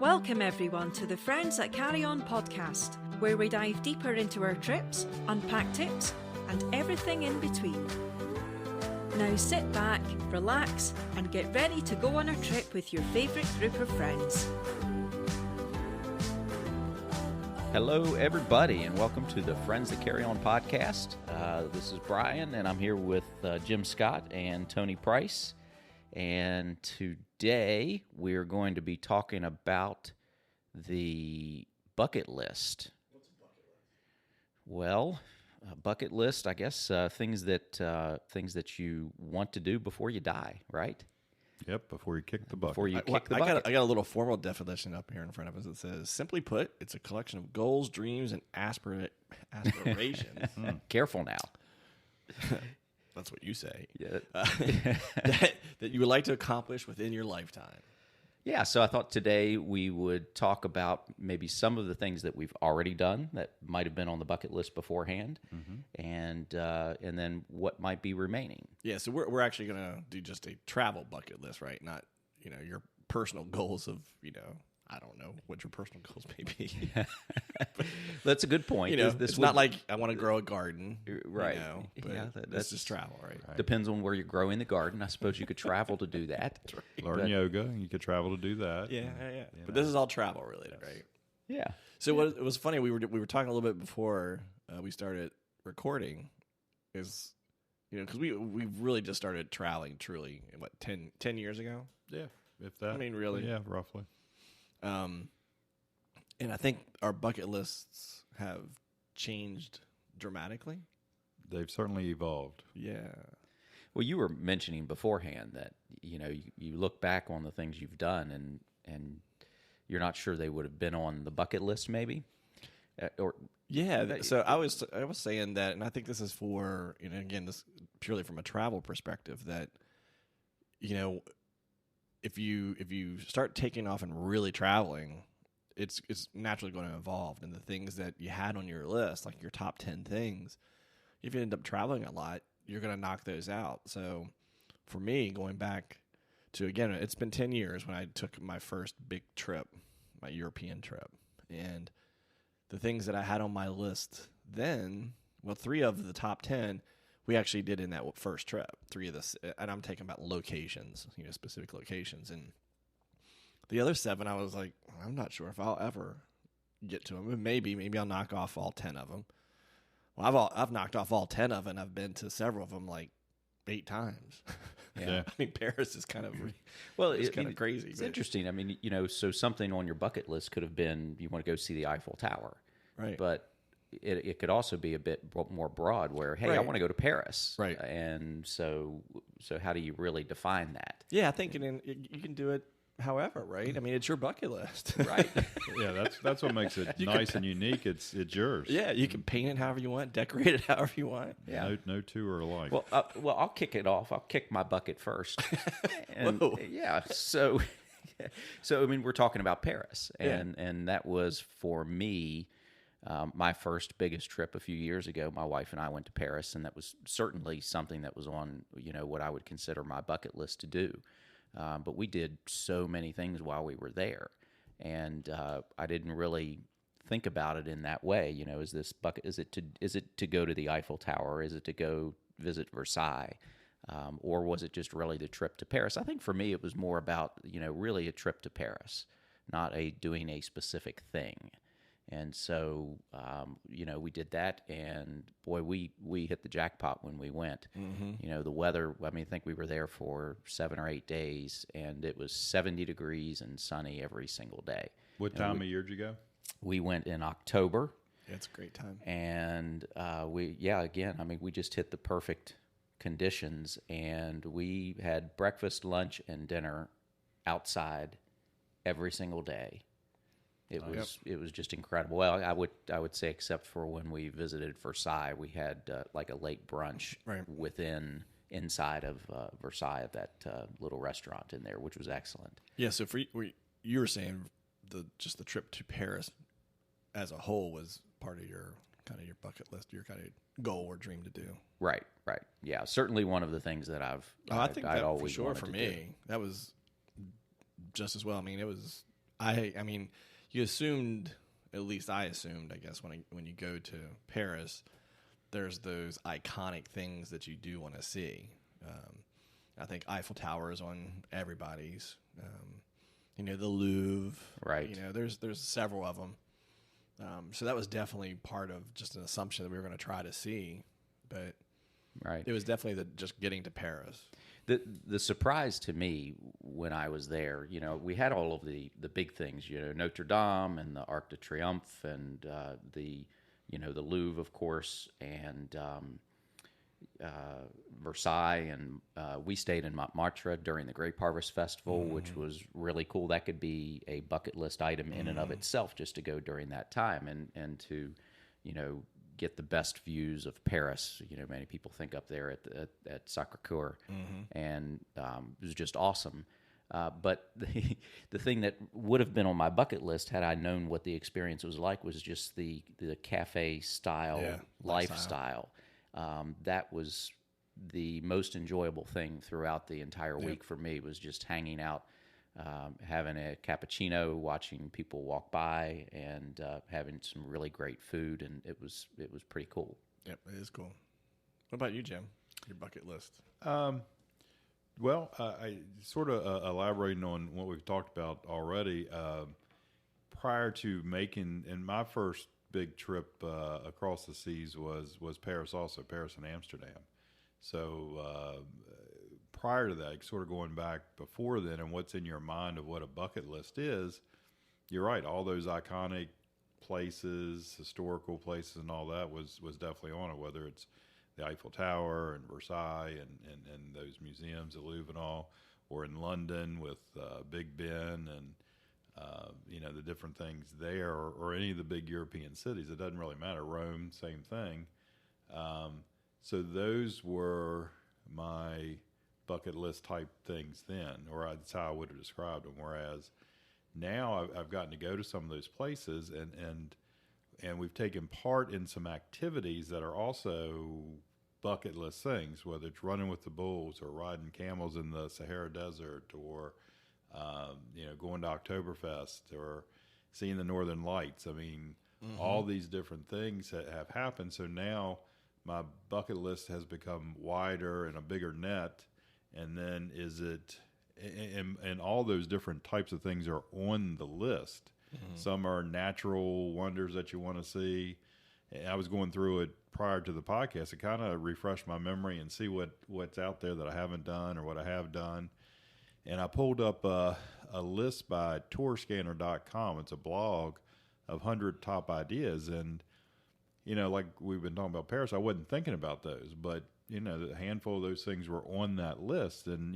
Welcome everyone to the Friends That Carry On podcast, where we dive deeper into our trips, unpack tips, and everything in between. Now sit back, relax, and get ready to go on a trip with your favourite group of friends. Hello, everybody, and welcome to the Friends That Carry On podcast. This is Brian, and I'm here with Jim Scott and Tony Price. And today we're going to be talking about the bucket list. What's a bucket list? Well, a bucket list, I guess, things that you want to do before you die, right? Yep, before you kick the bucket. Before you kick the bucket. I got a little formal definition up here in front of us that says, simply put, it's a collection of goals, dreams, and aspirations. Careful now. That's what you say. Yeah. That you would like to accomplish within your lifetime. Yeah, so I thought today we would talk about maybe some of the things that we've already done that might have been on the bucket list beforehand, and then what might be remaining. Yeah, so we're actually going to do just a travel bucket list, right? Not, your personal goals of, I don't know what your personal goals may be. That's a good point. It's not like I want to grow a garden, right? But Yeah, that's just travel, right? Depends on where you're growing the garden. I suppose you could travel to do that. Learn yoga, you could travel to do that. Yeah. But this is all travel related, right? Yeah. So it was funny. We were talking a little bit before we started recording, is because we really just started traveling truly 10 years ago. Yeah, if that. I mean, really. Yeah, roughly. And I think our bucket lists have changed dramatically. They've certainly evolved. Yeah. Well, you were mentioning beforehand that you look back on the things you've done and you're not sure they would have been on the bucket list, maybe. So I was saying that, and I think this is for again, this purely from a travel perspective, that if you start taking off and really traveling, it's naturally going to evolve. And the things that you had on your list, like your top 10 things, if you end up traveling a lot, you're going to knock those out. So for me, going back to, again, it's been 10 years when I took my first big trip, my European trip. And the things that I had on my list then, well, 3 of the top 10, we actually did in that first trip. 3 of this, and I'm talking about locations, specific locations. And the other 7, I was like, I'm not sure if I'll ever get to them. Maybe I'll knock off all 10 of them. Well, I've knocked off all 10 of them. I've been to several of them like 8 times. Yeah. I mean, Paris is kind of crazy. It's interesting. I mean, so something on your bucket list could have been you want to go see the Eiffel Tower, right? But it could also be a bit more broad, where hey, right. I want to go to Paris, right? And so how do you really define that? Yeah, I think you can do it however, right? I mean, it's your bucket list, right? Yeah, that's what makes it nice and unique. It's yours. Yeah, you can paint it however you want, decorate it however you want. Yeah, no two are alike. Well, I'll kick it off. I'll kick my bucket first. And, Whoa. Yeah, so I mean, we're talking about Paris, and that was for me. My first biggest trip a few years ago, my wife and I went to Paris, and that was certainly something that was on, what I would consider my bucket list to do. But we did so many things while we were there, and I didn't really think about it in that way. Is this bucket? Is it to go to the Eiffel Tower? Is it to go visit Versailles? Or was it just really the trip to Paris? I think for me, it was more about, really a trip to Paris, not doing a specific thing. And so, we did that, and boy, we hit the jackpot when we went. Mm-hmm. The weather, I think we were there for 7 or 8 days, and it was 70 degrees and sunny every single day. What time of year did you go? We went in October. Yeah, it's a great time. And we just hit the perfect conditions, and we had breakfast, lunch, and dinner outside every single day. It was just incredible. Well, I would say, except for when we visited Versailles, we had like a late brunch inside of Versailles at that little restaurant in there, which was excellent. Yeah. So you were saying just the trip to Paris as a whole was part of your bucket list, your kind of goal or dream to do. Right. Yeah, certainly one of the things that I think that always for sure wanted for to me do. that was just as well. I mean, I mean, you assumed, at least I assumed, I guess, when you go to Paris, there's those iconic things that you do want to see. I think Eiffel Tower is on everybody's. The Louvre. Right. There's several of them. So that was definitely part of just an assumption that we were going to try to see, but Right. it was definitely just getting to Paris. The surprise to me when I was there, we had all of the big things, Notre Dame and the Arc de Triomphe and the Louvre, of course, and Versailles, and we stayed in Montmartre during the Grape Harvest Festival, which was really cool. That could be a bucket list item in and of itself, just to go during that time and to, get the best views of Paris. Many people think up there at Sacré-Cœur, and it was just awesome. But the thing that would have been on my bucket list had I known what the experience was like was just the cafe style lifestyle. That was the most enjoyable thing throughout the entire week for me, was just hanging out, having a cappuccino, watching people walk by, and having some really great food, and it was pretty cool. Yep, it is cool. What about you, Jim? Your bucket list? Well, I sort of elaborating on what we've talked about already. Prior to making, and my first big trip across the seas was Paris, also Paris and Amsterdam. So prior to that, sort of going back before then, and what's in your mind of what a bucket list is, you're right. All those iconic places, historical places, and all that was definitely on it. Whether it's the Eiffel Tower and Versailles and those museums, the Louvre and all, or in London with Big Ben and the different things there, or any of the big European cities. It doesn't really matter. Rome, same thing. So those were my bucket list type things then, or that's how I would have described them. Whereas now I've gotten to go to some of those places, and we've taken part in some activities that are also bucket list things, whether it's running with the bulls or riding camels in the Sahara Desert, or going to Oktoberfest, or seeing the Northern Lights. I mean, all these different things that have happened. So now my bucket list has become wider and a bigger net. And then and all those different types of things are on the list. Some are natural wonders that you want to see. I was going through it prior to the podcast to kind of refresh my memory and see what's out there that I haven't done or what I have done. And I pulled up a list by tourscanner.com. It's a blog of 100 top ideas. And, like we've been talking about Paris, I wasn't thinking about those. But, a handful of those things were on that list. And,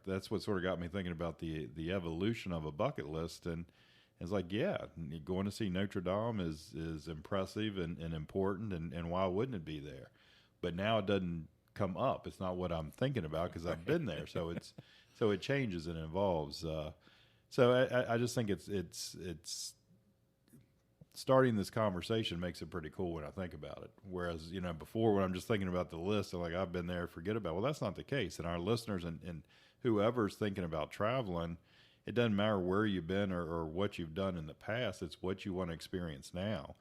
that's what sort of got me thinking about the evolution of a bucket list. And it's like, going to see Notre Dame is impressive and important. And why wouldn't it be there? But now it doesn't come up. It's not what I'm thinking about because I've been there. So it changes and evolves. So I just think it's starting this conversation makes it pretty cool when I think about it. Whereas, before when I'm just thinking about the list, I'm like, I've been there, forget about it. Well, that's not the case. And our listeners and whoever's thinking about traveling, it doesn't matter where you've been or what you've done in the past. It's what you want to experience now.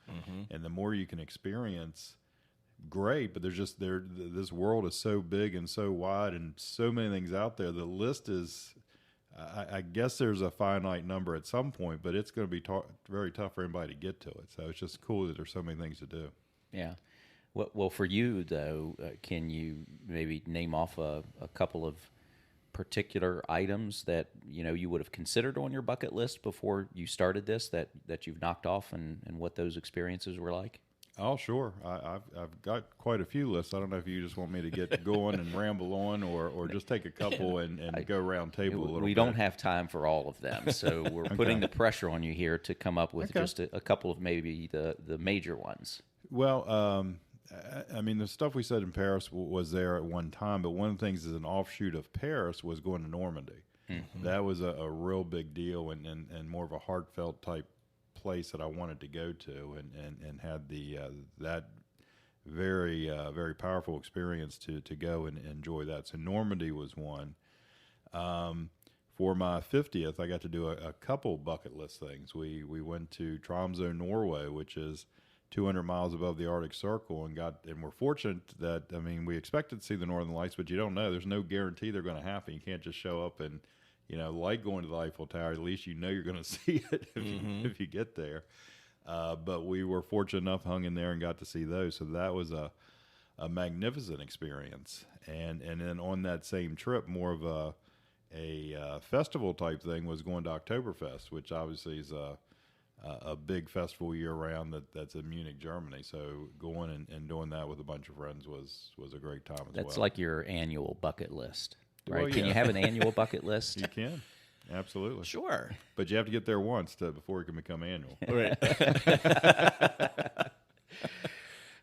And the more you can experience, great. But this world is so big and so wide and so many things out there. The list is, I guess there's a finite number at some point, but it's going to be very tough for anybody to get to it. So it's just cool that there's so many things to do. Yeah. Well, for you, though, can you maybe name off a couple of particular items that you would have considered on your bucket list before you started this that you've knocked off, and what those experiences were like? Oh, sure. I've got quite a few lists. I don't know if you just want me to get going and ramble on, or just take a couple and go round table a little bit. We don't have time for all of them, so we're putting the pressure on you here to come up with just a couple of maybe the major ones. Well, I mean, the stuff we said in Paris was there at one time, but one of the things as an offshoot of Paris was going to Normandy. That was a real big deal and more of a heartfelt type place that I wanted to go to, and had that very very powerful experience to go and enjoy that. So Normandy was one. for my 50th, I got to do a couple bucket list things. We went to Tromsø, Norway, which is 200 miles above the Arctic Circle, and we're fortunate that, I mean, we expected to see the Northern Lights, but you don't know. There's no guarantee they're going to happen. You can't just show up and, like going to the Eiffel Tower. At least you're going to see it if you get there. But we were fortunate enough, hung in there and got to see those. So that was a magnificent experience. And then on that same trip, more of a festival type thing was going to Oktoberfest, which obviously is a big festival year round that's in Munich, Germany. So going and doing that with a bunch of friends was a great time as well. That's like your annual bucket list, right? Well, Can yeah. you have an annual bucket list? You can. Absolutely. Sure. But you have to get there once before it can become annual. Right.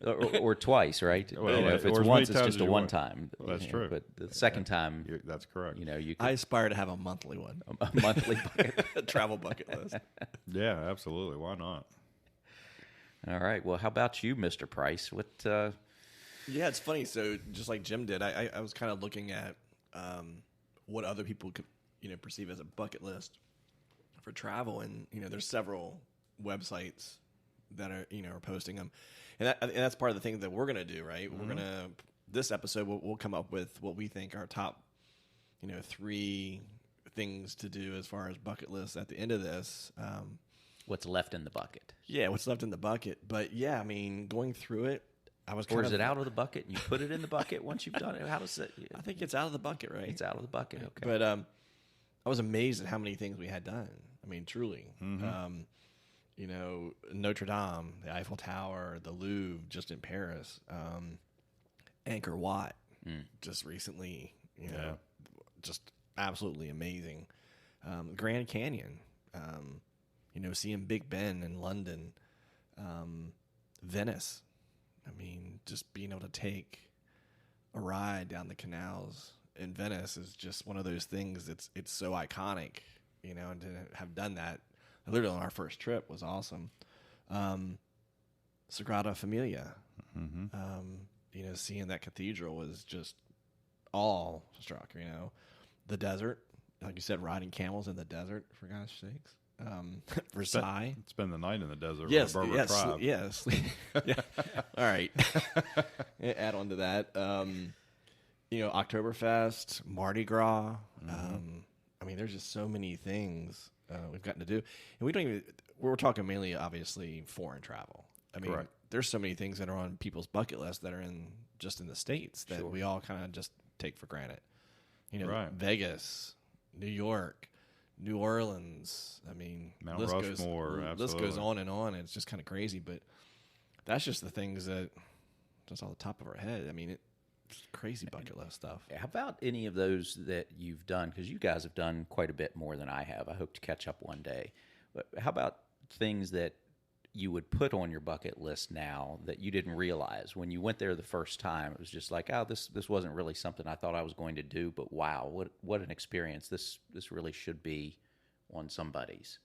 or twice, right? Well, if it's or as once, many it's times just as a you one want. time. Well, that's true. But the second time, That's correct. you I could aspire to have a monthly one. a monthly bucket. A travel bucket list. Yeah, absolutely. Why not? All right. Well, how about you, Mr. Price? What? Yeah, it's funny. So just like Jim did, I was kind of looking at what other people could, perceive as a bucket list for travel, and there's several websites that are are posting them, and that's part of the thing that we're gonna do, right? We're gonna this episode we'll come up with what we think are top 3 things to do as far as bucket lists at the end of this. What's left in the bucket? Yeah, what's left in the bucket? But yeah, I mean, going through it, I was Or is it out of the bucket and you put it in the bucket once you've done it? How does it? I think it's out of the bucket, right? It's out of the bucket. Okay. But I was amazed at how many things we had done. I mean, truly. Notre Dame, the Eiffel Tower, the Louvre, just in Paris, Angkor Wat, just recently. Just absolutely amazing. Grand Canyon, seeing Big Ben in London, Venice. I mean, just being able to take a ride down the canals in Venice is just one of those things that's it's so iconic, and to have done that literally on our first trip was awesome. Sagrada Familia, seeing that cathedral was just awe-struck, The desert, like you said, riding camels in the desert, for gosh sakes. Versailles. Spend the night in the desert Yes, with a Berber tribe. yes. Yeah. All right. Add on to that. Oktoberfest, Mardi Gras. I mean, there's just so many things we've gotten to do. And we're talking mainly, obviously, foreign travel. I mean, Correct. there's so many things that are on people's bucket list that are in the States that we all kind of just take for granted. Right. Vegas, New York, New Orleans. I mean, Mount list Rushmore, list goes absolutely. on and on. And it's just kind of crazy, but that's just the things that just on the top of our head. I mean, it's crazy bucket list stuff. How about any of those that you've done? Because you guys have done quite a bit more than I have. I hope to catch up one day. But how about things that you would put on your bucket list now that you didn't realize when you went there the first time? It was just like, oh, this wasn't really something I thought I was going to do, but wow, what an experience! This really should be on somebody's.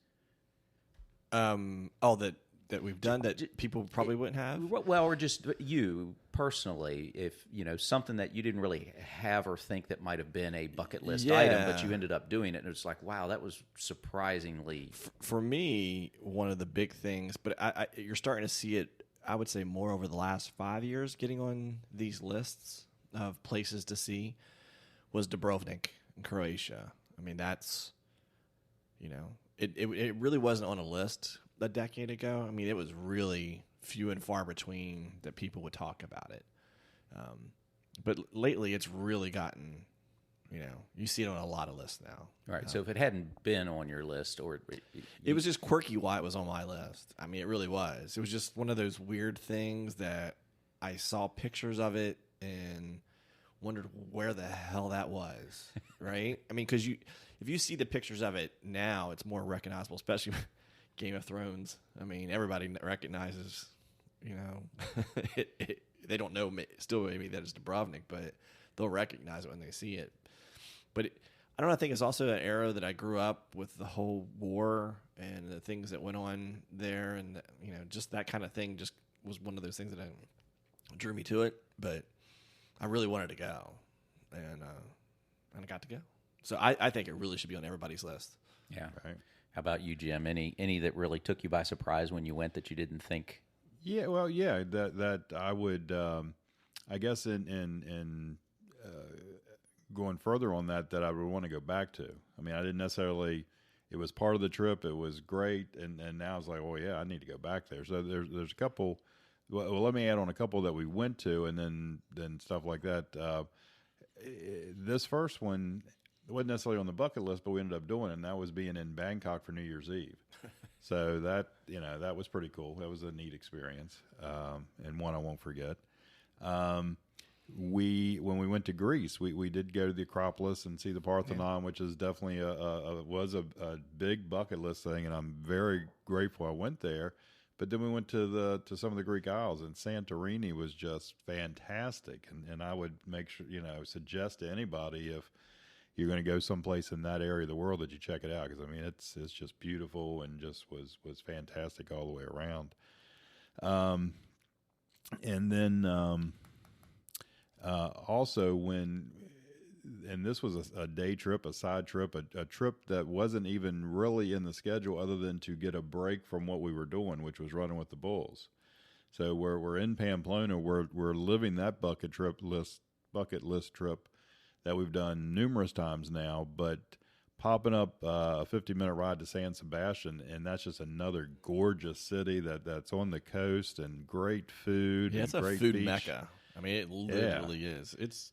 That we've done that people probably wouldn't have. Well, or just you personally, if something that you didn't really have or think that might have been a bucket list item, but you ended up doing it, and it's like, wow, that was surprisingly. For me, one of the big things, but you're starting to see it, I would say, more over the last 5 years, getting on these lists of places to see, was Dubrovnik in Croatia. I mean, that's, it really wasn't on a list a decade ago. I mean, it was really few and far between that people would talk about it. But lately, it's really gotten, you see it on a lot of lists now. All right. So if it hadn't been on your list, or it was just quirky why it was on my list. I mean, it really was. It was just one of those weird things that I saw pictures of it and wondered where the hell that was, right? I mean, because if you see the pictures of it now, it's more recognizable, especially Game of Thrones. I mean, everybody recognizes, they don't know still maybe that it's Dubrovnik, but they'll recognize it when they see it. But I don't know, I think it's also an era that I grew up with the whole war and the things that went on there, and just that kind of thing just was one of those things that drew me to it. But I really wanted to go, and I got to go. So I think it really should be on everybody's list. Yeah. Right. How about you, Jim? Any that really took you by surprise when you went that you didn't think? Yeah, well, yeah, that I would, I guess, in going further on that I would want to go back to. I mean, I didn't necessarily. It was part of the trip. It was great, and now it's like, oh yeah, I need to go back there. So there's a couple. Well, let me add on a couple that we went to, and then stuff like that. This first one wasn't necessarily on the bucket list, but we ended up doing it, and that was being in Bangkok for New Year's Eve. So that was pretty cool. That was a neat experience, and one I won't forget. When we went to Greece, we did go to the Acropolis and see the Parthenon, which is definitely was a big bucket list thing, and I'm very grateful I went there. But then we went to some of the Greek Isles, and Santorini was just fantastic. And I would make sure, suggest to anybody, if you're going to go someplace in that area of the world, that you check it out, because I mean it's just beautiful and just was fantastic all the way around. And then also and this was a day trip, a side trip, a trip that wasn't even really in the schedule other than to get a break from what we were doing, which was running with the bulls. So we're in Pamplona, we're living that bucket list trip that we've done numerous times now, but popping up a 50-minute ride to San Sebastian, and that's just another gorgeous city that's on the coast, and great food. Yeah, and it's a great food beach. mecca. I mean, it literally is. It's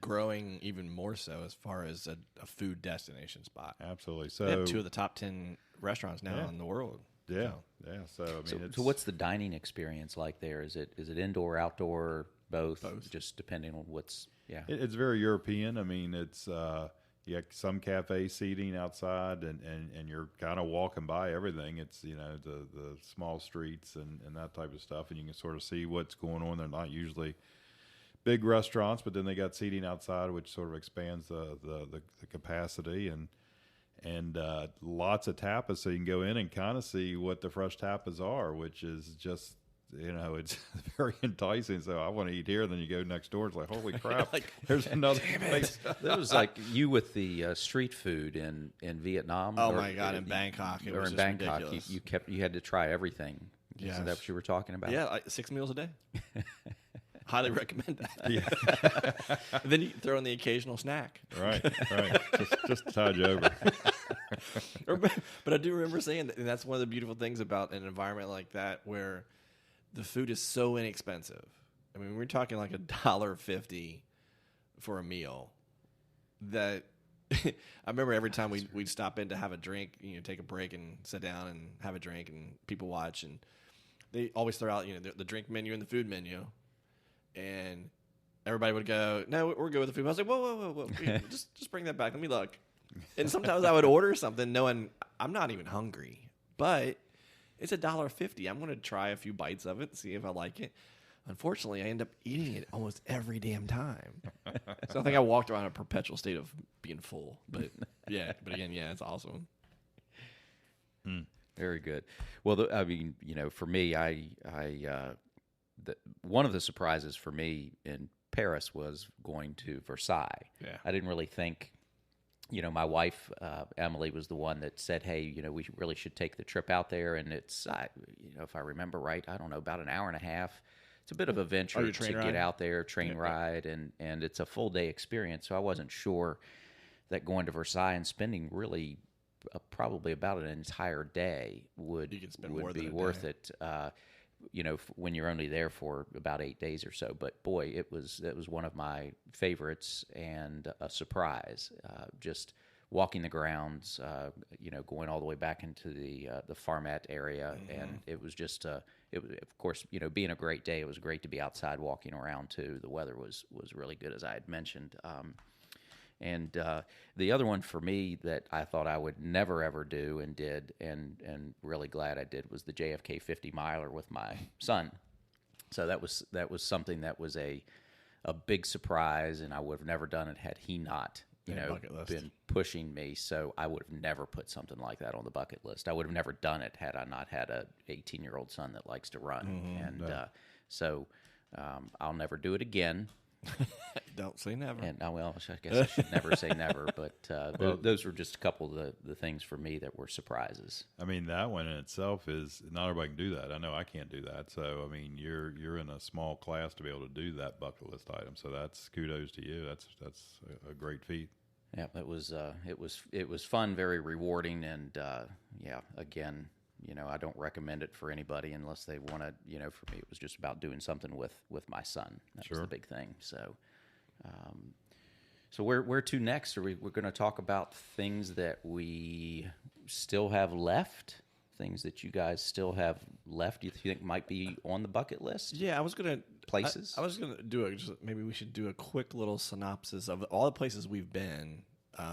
growing even more so as far as a food destination spot. Absolutely. So they have 2 of the top 10 restaurants now in the world. Yeah, so. yeah. So I mean, So what's the dining experience like there? Is it indoor, outdoor, both? Just depending on what's It's very European. I mean, it's you got some cafe seating outside, and you're kind of walking by everything. It's the small streets and that type of stuff, and you can sort of see what's going on. They're not usually big restaurants, but then they got seating outside, which sort of expands the capacity, and lots of tapas, so you can go in and kind of see what the fresh tapas are, which is just it's very enticing. So I want to eat here, then you go next door, it's like, holy crap, there's another place. That was like you with the street food in Vietnam. Oh my God, in Bangkok, it was in just Bangkok, ridiculous. you had to try everything. Yes. Isn't that what you were talking about? Yeah, like 6 meals a day. Highly recommend that. Yeah. Then you throw in the occasional snack. Right. Just to tide you over. But I do remember saying that, and that's one of the beautiful things about an environment like that, where the food is so inexpensive. I mean, we're talking like $1.50 for a meal. That I remember every time we'd stop in to have a drink, take a break and sit down and have a drink, and people watch, and they always throw out the drink menu and the food menu. And everybody would go, no, we're good with the food. I was like, whoa. just bring that back. Let me look. And sometimes I would order something knowing I'm not even hungry, but it's $1.50. I'm going to try a few bites of it and see if I like it. Unfortunately, I end up eating it almost every damn time. So I think I walked around in a perpetual state of being full. But again, it's awesome. Very good. Well, for me, one of the surprises for me in Paris was going to Versailles. Yeah. I didn't really think, my wife, Emily, was the one that said, hey, we really should take the trip out there. And it's, if I remember right, I don't know, about an hour and a half. It's a bit of a venture to get out there, train ride, and it's a full day experience. So I wasn't sure that going to Versailles and spending really probably about an entire day would be worth it. When you're only there for about 8 days or so. But boy, that was one of my favorites and a surprise. Just walking the grounds, going all the way back into the Farmat area, and it was just it was, of course, being a great day. It was great to be outside walking around too. The weather was really good, as I had mentioned. And the other one for me that I thought I would never ever do and did, and really glad I did, was the JFK 50 miler with my son. So that was something that was a big surprise, and I would have never done it had he not been pushing me. So I would have never put something like that on the bucket list. I would have never done it had I not had a 18-year-old son that likes to run. So I'll never do it again. Don't say never. And well, I guess I should never say never, but those were just a couple of the things for me that were surprises. I mean, that one in itself is not everybody can do that. I know I can't do that. So I mean, you're in a small class to be able to do that bucket list item. So that's kudos to you. That's a great feat. Yeah, it was fun, very rewarding, and again, I don't recommend it for anybody unless they want to. For me, it was just about doing something with my son. That was the big thing. So. So where to next? We're going to talk about things that we still have left, things that you guys still have left. You think might be on the bucket list? Yeah, I was gonna places. I was gonna do maybe we should do a quick little synopsis of all the places we've been.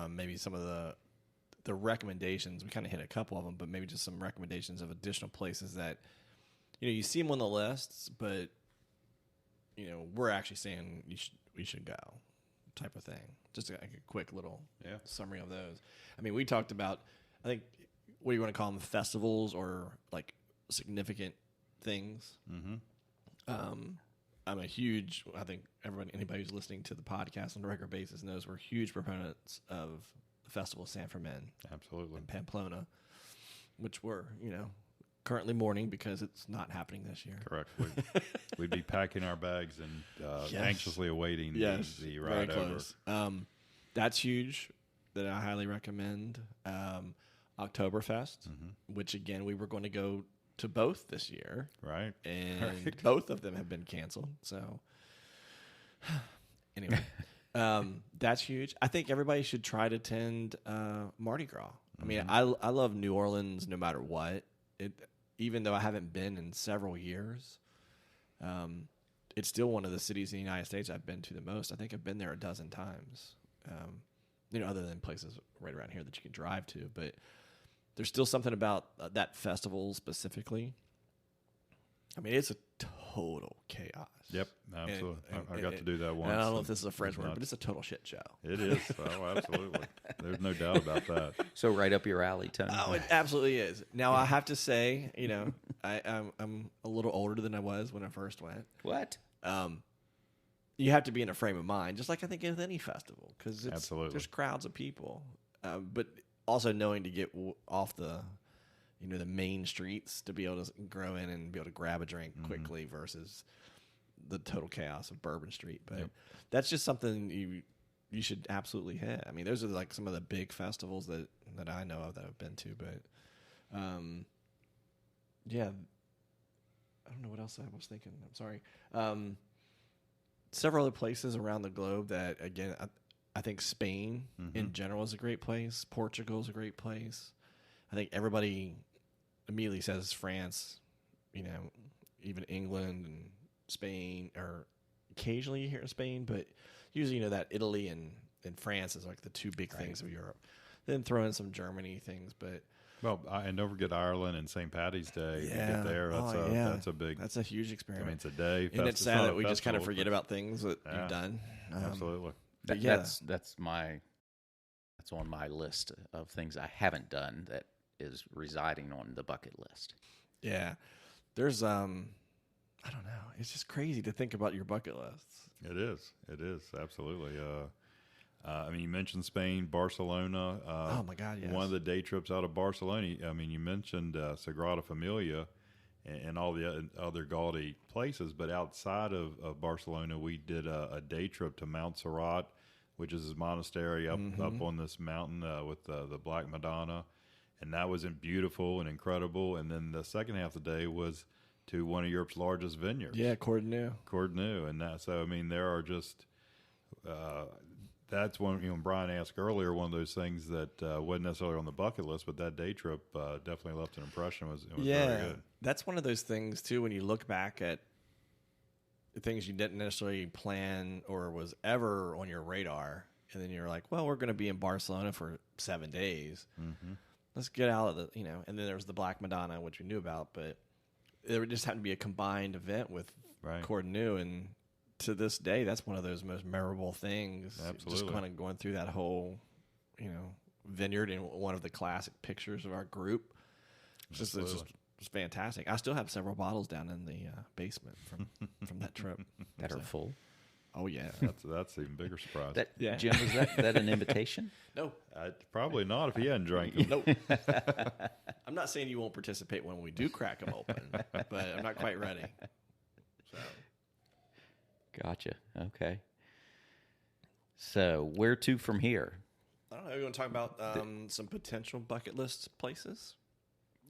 Maybe some of the recommendations. We kind of hit a couple of them, but maybe just some recommendations of additional places that you see them on the lists, but we're actually saying we should go, type of thing. Just a quick little summary of those. I mean, we talked about, I think, what do you want to call them, festivals or like significant things. Mm-hmm. I'm a huge, I think anybody who's listening to the podcast on a regular basis knows we're huge proponents of the Festival of San Fermin. Absolutely. In Pamplona, which we're, currently mourning because it's not happening this year. Correct. We'd be packing our bags and anxiously awaiting the ride over. That's huge. That I highly recommend. Oktoberfest, which again we were going to go to both this year, right? And both of them have been canceled. So anyway, that's huge. I think everybody should try to attend Mardi Gras. I mean, I love New Orleans no matter what. Even though I haven't been in several years, it's still one of the cities in the United States I've been to the most. I think I've been there a dozen times, other than places right around here that you can drive to. But there's still something about that festival specifically. I mean, it's a total chaos. Yep, absolutely. I got to do that once. And I don't know if this is a French word, but it's a total shit show. It is. Oh, absolutely. There's no doubt about that. So right up your alley, Tony. Oh, it absolutely is. Now, I have to say, I'm a little older than I was when I first went. What? You have to be in a frame of mind, just like I think with any festival, because there's crowds of people. But also knowing to get off the main streets to be able to go in and be able to grab a drink quickly versus the total chaos of Bourbon Street. But that's just something you should absolutely hit. I mean, those are like some of the big festivals that I know of that I've been to. But I don't know what else I was thinking. I'm sorry. Several other places around the globe that, again, I think Spain in general is a great place. Portugal is a great place. I think everybody immediately says France, even England and Spain, or occasionally you hear Spain, but usually that Italy and France is like the two big things of Europe. Then throw in some Germany things, but and don't forget Ireland and St. Patty's Day. You get there. That's a huge experience. I mean, it's a day. And it's sad that we just kind of forget about things that you've done. Absolutely. That's on my list of things I haven't done that is residing on the bucket list. Yeah. There's I don't know. It's just crazy to think about your bucket lists. It is. Absolutely. I mean, you mentioned Spain, Barcelona. Oh my God, yes. One of the day trips out of Barcelona. I mean, you mentioned Sagrada Familia and all the other gaudy places, but outside of Barcelona, we did a day trip to Mount Seurat, which is his monastery up on this mountain with the Black Madonna, and that was beautiful and incredible. And then the second half of the day was to one of Europe's largest vineyards. Yeah, Cordenau, and that. So I mean, there are just. That's one, Brian asked earlier, one of those things that wasn't necessarily on the bucket list, but that day trip definitely left an impression. It was very good. That's one of those things, too, when you look back at things you didn't necessarily plan or was ever on your radar, and then you're like, well, we're going to be in Barcelona for 7 days. Let's get out of and then there was the Black Madonna, which we knew about, but there just happened to be a combined event with Cordenau, and to this day, that's one of those most memorable things. Absolutely. Just kind of going through that whole, vineyard in one of the classic pictures of our group. It's just fantastic. I still have several bottles down in the basement from that trip. That are full. Oh yeah. That's an even bigger surprise. Yeah. Jim, is that an invitation? No. Probably not if he hadn't drank them. Nope. I'm not saying you won't participate when we do crack them open, but I'm not quite ready. So. Gotcha. Okay. So where to from here? I don't know. You want to talk about some potential bucket list places?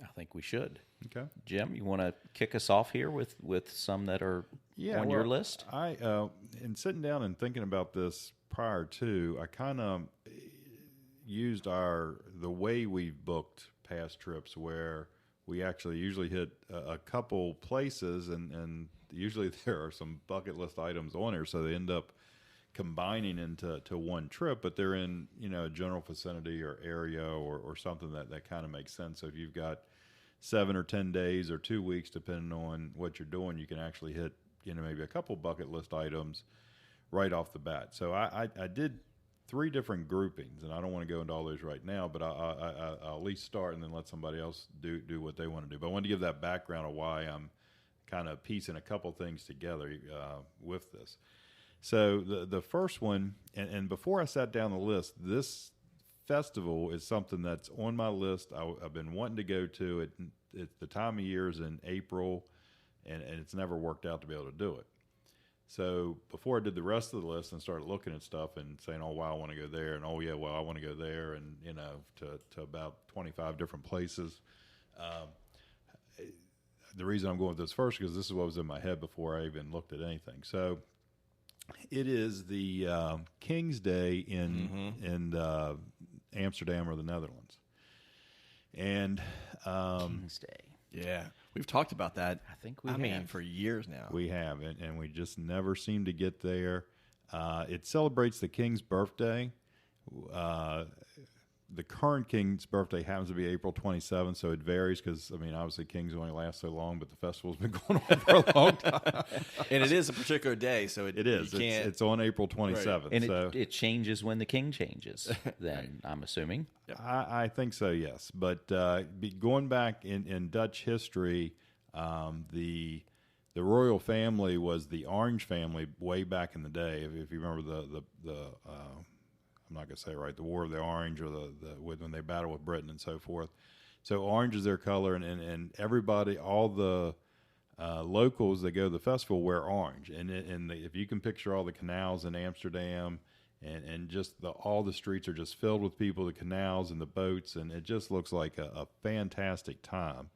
I think we should. Okay. Jim, you want to kick us off here with some that are on your list? I in sitting down and thinking about this prior to, I kind of used the way we've booked past trips where we actually usually hit a couple places and usually there are some bucket list items on there, so they end up combining into one trip, but they're in a general vicinity or area or something that kind of makes sense. So if you've got 7 or 10 days or 2 weeks, depending on what you're doing, you can actually hit maybe a couple bucket list items right off the bat. So I did 3 different groupings, and I don't want to go into all those right now, but I'll at least start and then let somebody else do what they want to do. But I wanted to give that background of why I'm kind of piecing a couple things together with this. So the first one, and before I sat down the list, this festival is something that's on my list. I've been wanting to go to it. The time of year is in April, and it's never worked out to be able to do it. So before I did the rest of the list and started looking at stuff and saying, oh, wow, I want to go there, and oh, yeah, well, I want to go there, and, to about 25 different places. The reason I'm going with this first is because this is what was in my head before I even looked at anything. So it is the King's Day in Amsterdam or the Netherlands. And King's Day. Yeah, we've talked about that. I think we have. For years now. We have, and we just never seem to get there. It celebrates the king's birthday. The current king's birthday happens to be April 27th, so it varies because, obviously kings only last so long, but the festival's been going on for a long time. And it is a particular day, so it is. It's on April 27th. Right. And so it changes when the king changes, then, I'm assuming. I think so, yes. But going back in Dutch history, the royal family was the Orange family way back in the day. If you remember the I'm not going to say it right, the War of the Orange or when they battle with Britain and so forth. So orange is their color, and everybody, all the locals that go to the festival wear orange. And if you can picture all the canals in Amsterdam and just all the streets are just filled with people, the canals and the boats, and it just looks like a fantastic time.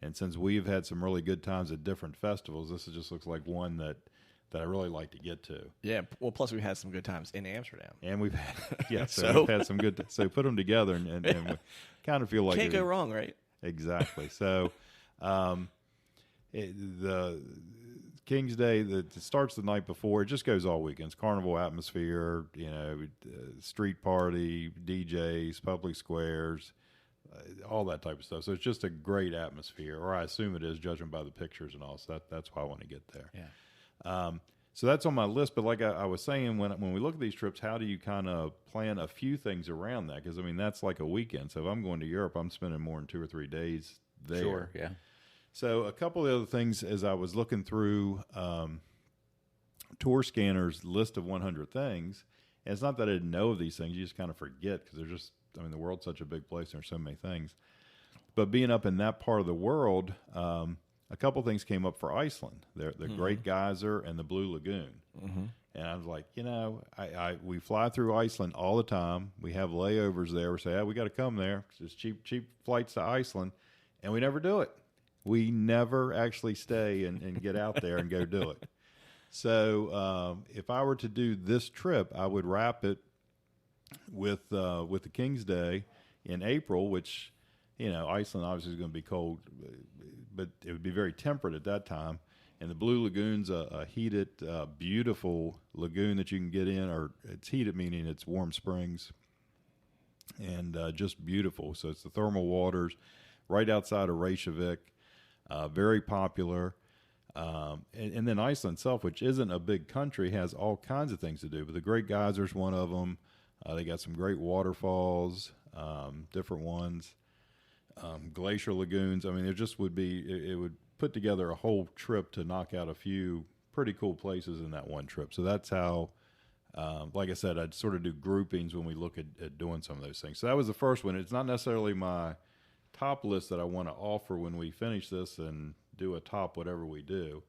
And since we've had some really good times at different festivals, this just looks like one that I really like to get to. Yeah, well, plus we had some good times in Amsterdam. And we've had, we've had some good, so put them together and we kind of feel like can't go wrong, right? Exactly. So the King's Day, it starts the night before. It just goes all weekend. It's carnival atmosphere, street party, DJs, public squares, all that type of stuff. So it's just a great atmosphere, or I assume it is, judging by the pictures and all. So that's why I want to get there. Yeah. So that's on my list. But like I was saying, when we look at these trips, how do you kind of plan a few things around that? Because, that's like a weekend. So if I'm going to Europe, I'm spending more than 2 or 3 days there. Sure, yeah. So a couple of other things as I was looking through Tour Scanner's list of 100 things, and it's not that I didn't know of these things. You just kind of forget because they're just, the world's such a big place. There's so many things. But being up in that part of the world, a couple things came up for Iceland. The Great Geyser and the Blue Lagoon. Mm-hmm. And I was like, we fly through Iceland all the time. We have layovers there. We say, we got to come there. It's just cheap flights to Iceland. And we never do it. We never actually stay and get out there and go do it. So if I were to do this trip, I would wrap it with the King's Day in April, which, Iceland obviously is going to be cold, but it would be very temperate at that time. And the Blue Lagoon's a heated, beautiful lagoon that you can get in, or it's heated meaning it's warm springs, and just beautiful. So it's the thermal waters right outside of Reykjavik, very popular. And then Iceland itself, which isn't a big country, has all kinds of things to do. But the Great Geyser's one of them. They got some great waterfalls, different ones, glacier lagoons. There just would be, it would put together a whole trip to knock out a few pretty cool places in that one trip. So that's how, like I said, I'd sort of do groupings when we look at doing some of those things. So that was the first one. It's not necessarily my top list that I want to offer when we finish this and do a top whatever we do.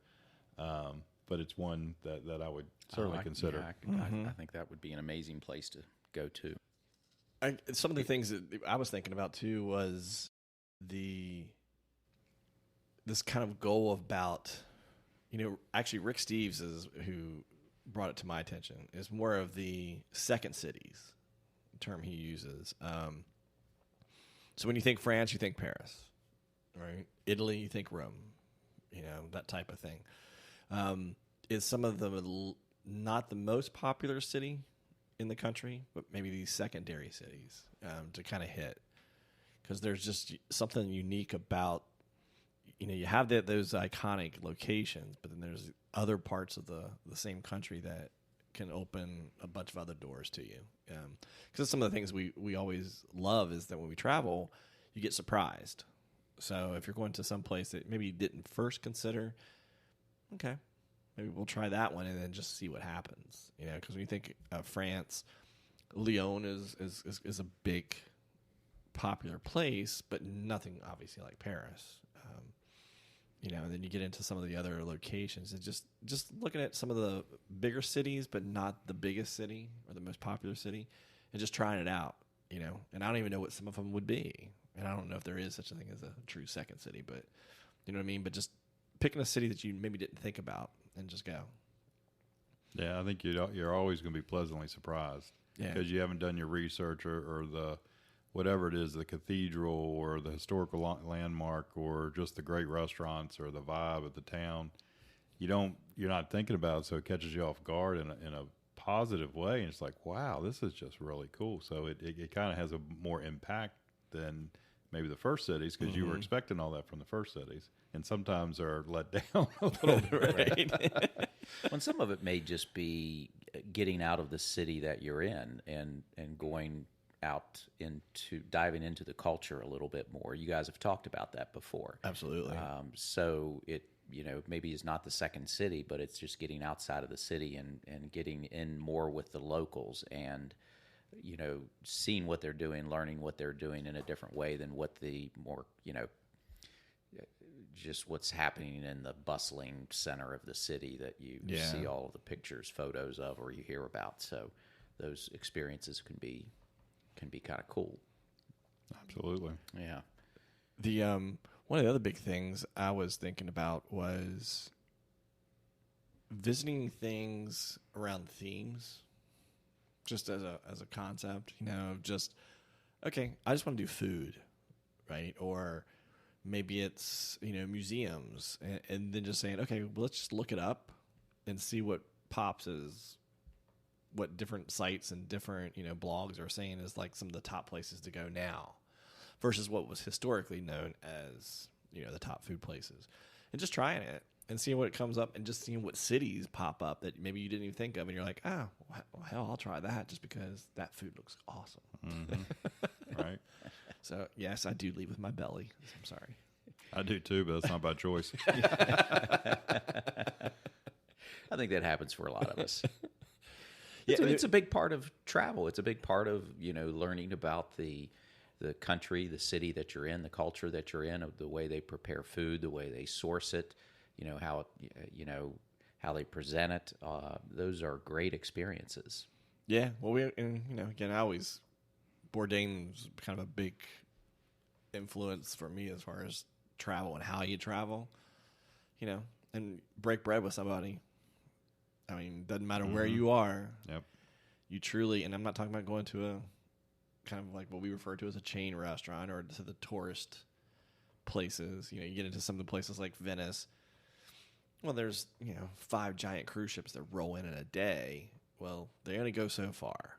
But it's one that I would certainly consider. I think that would be an amazing place to go to. Some of the things that I was thinking about too was this kind of goal about, actually Rick Steves is who brought it to my attention, is more of the second cities term he uses. So when you think France, you think Paris, right? Italy, you think Rome, that type of thing. Is some of the not the most popular city in the country, but maybe these secondary cities to kind of hit, because there's just something unique about, you have those iconic locations, but then there's other parts of the same country that can open a bunch of other doors to you. Because some of the things we always love is that when we travel, you get surprised. So if you're going to some place that maybe you didn't first consider, okay, maybe we'll try that one and then just see what happens. Because when you think of France, Lyon is a big popular place, but nothing obviously like Paris. And then you get into some of the other locations and just looking at some of the bigger cities, but not the biggest city or the most popular city, and just trying it out, and I don't even know what some of them would be. And I don't know if there is such a thing as a true second city, but you know what I mean? But just picking a city that you maybe didn't think about and just go. Yeah, I think you're always going to be pleasantly surprised because you haven't done your research or the whatever it is, the cathedral or the historical landmark or just the great restaurants or the vibe of the town. You're not thinking about it, so it catches you off guard in a positive way, and it's like, wow, this is just really cool. So it kind of has a more impact than maybe the first cities, because you were expecting all that from the first cities, and sometimes are let down a little bit. Right? Well, some of it may just be getting out of the city that you're in and going out into diving into the culture a little bit more. You guys have talked about that before. Absolutely. So it maybe is not the second city, but it's just getting outside of the city and getting in more with the locals and seeing what they're doing, learning what they're doing in a different way than what the more, just what's happening in the bustling center of the city that you see all of the pictures, photos of, or you hear about. So those experiences can be kind of cool. Absolutely. Yeah. The one of the other big things I was thinking about was visiting things around themes. Just as a concept, just, okay, I just want to do food, right? Or maybe it's, museums, and then just saying, okay, well, let's just look it up and see what pops as what different sites and different, blogs are saying is like some of the top places to go now versus what was historically known as, the top food places, and just trying it. And seeing what comes up and just seeing what cities pop up that maybe you didn't even think of. And you're like, well, hell, I'll try that just because that food looks awesome. Mm-hmm. Right. So, yes, I do leave with my belly. I'm sorry. I do too, but that's not by choice. I think that happens for a lot of us. It's a big part of travel. It's a big part of, learning about the country, the city that you're in, the culture that you're in, of the way they prepare food, the way they source it. How they present it. Those are great experiences. Yeah. Well, again, Bourdain was kind of a big influence for me as far as travel and how you travel, and break bread with somebody. I mean, doesn't matter where you are. Yep. You truly, and I'm not talking about going to a kind of like what we refer to as a chain restaurant or to the tourist places. You get into some of the places like Venice. Well, there's, 5 giant cruise ships that roll in a day. Well, they only go so far.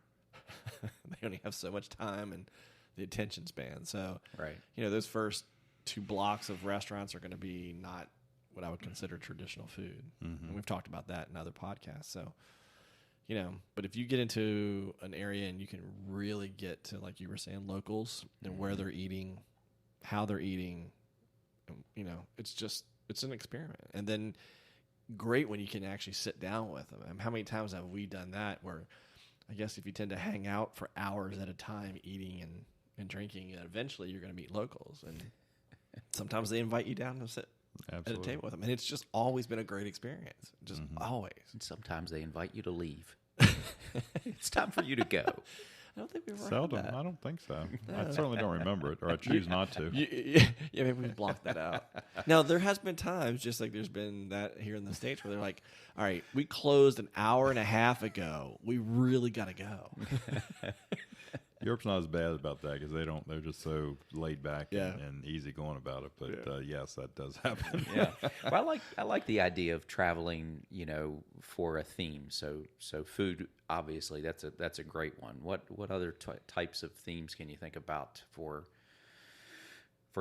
They only have so much time and the attention span. So, right. Those first 2 blocks of restaurants are going to be not what I would consider traditional food. And we've talked about that in other podcasts. So, but if you get into an area and you can really get to, like you were saying, locals and where they're eating, how they're eating, it's an experiment. And then great when you can actually sit down with them. I mean, how many times have we done that where I guess if you tend to hang out for hours at a time eating and drinking, eventually you're going to meet locals. And sometimes they invite you down to sit at a table with them. And it's just always been a great experience. Just always. And sometimes they invite you to leave. It's time for you to go. I don't think we've ever Seldom. had that. I don't think so. I certainly don't remember it, or I choose not to. Yeah, maybe we blocked that out. Now, there has been times, just like there's been that here in the States, where they're like, all right, we closed an hour and a half ago. We really got to go. Europe's not as bad about that because they're just so laid back Yeah. and easy going about it. But yes, that does happen. Yeah. Well, I like the idea of traveling, for a theme. So food, obviously, that's a great one. What other types of themes can you think about for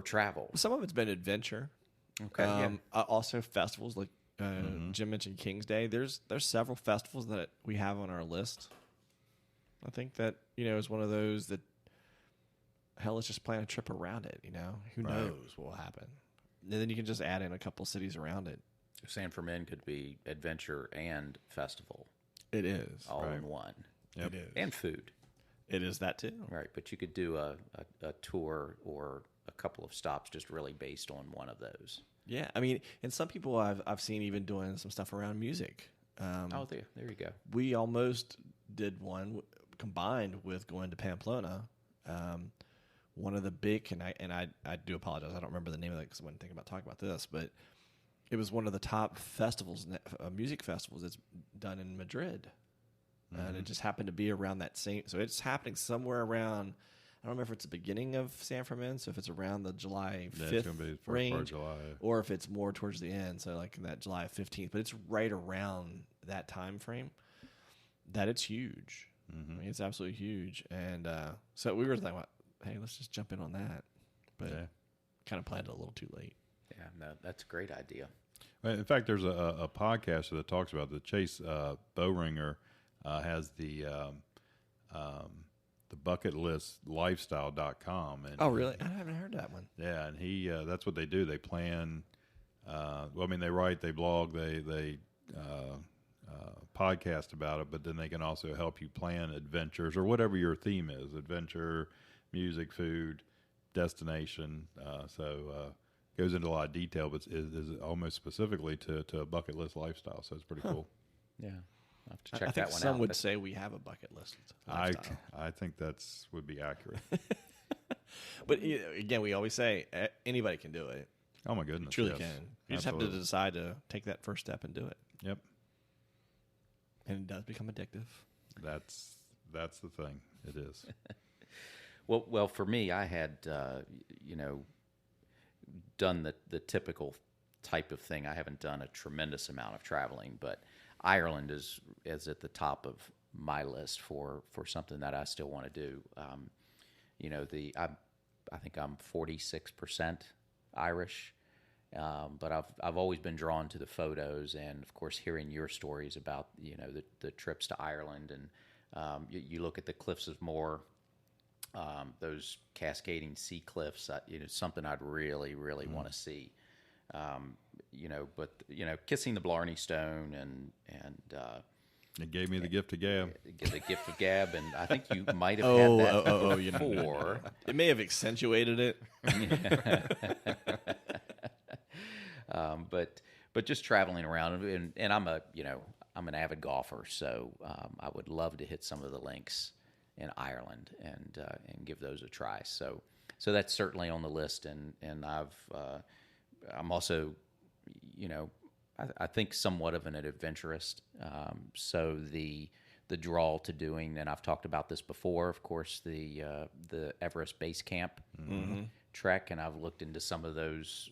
travel? Some of it's been adventure. Okay. Also festivals like Jim mentioned King's Day. There's several festivals that we have on our list. I think that is one of those that hell, let's just plan a trip around it. Who Right. knows what will happen, and then you can just add in a couple cities around it. San Fermin could be adventure and festival It is all Right. in one, Yep. It is. and food. It is that too. Right, but you could do a tour or a couple of stops just really based on one of those. Yeah, I mean, and some people I've seen even doing some stuff around music. There you go. We almost did one combined with going to Pamplona. One of the big, and I do apologize, I don't remember the name of it because I wasn't thinking about talking about this, but it was one of the top festivals, music festivals that's done in Madrid. And it just happened to be around that same, so it's happening somewhere around, I don't remember if it's the beginning of San Fermin, so if it's around the July 5th Yeah, it's gonna be the first part of range, July. or if it's more towards the end, so like that July 15th, but it's right around that time frame that it's huge. I mean, it's absolutely huge. And so we were thinking about, hey, let's just jump in on that. But Yeah. kind of planned it a little too late. Yeah, no, that's a great idea. Well, in fact, there's a podcaster that talks about the Chase Bowringer has the bucket list lifestyle.com. And Oh, really? I haven't heard that one. yeah, and he that's what they do. They plan. They write, they blog, they podcast about it, but then they can also help you plan adventures or whatever your theme is: adventure, music, food, destination. Goes into a lot of detail, but is almost specifically to a bucket list lifestyle. So it's pretty cool. Yeah, I'll have to I check think that one some out. would But- say we have a bucket list. I lifestyle. think that's would be accurate. But again, we always say anybody can do it. Oh my goodness, Truly yes. can. You just have Absolutely. to decide to take that first step and do it. Yep, And it does become addictive. that's the thing. It is. Well, for me, I had done the typical type of thing. I haven't done a tremendous amount of traveling, but Ireland is at the top of my list for something that I still want to do. I think I'm 46% Irish, but I've always been drawn to the photos and, of course, hearing your stories about the trips to Ireland, and you look at the Cliffs of Moher. Those cascading sea cliffs, something I'd really, really want to see. But kissing the Blarney Stone and It gave me the gift of gab. the gift of gab, and I think you might have had that you know. before. It may have accentuated it. But just traveling around, and I'm an avid golfer, so I would love to hit some of the links in Ireland and give those a try. So that's certainly on the list, and I'm also, I think somewhat of an adventurist. So the draw to doing, and I've talked about this before, of course, the Everest Base Camp trek, and I've looked into some of those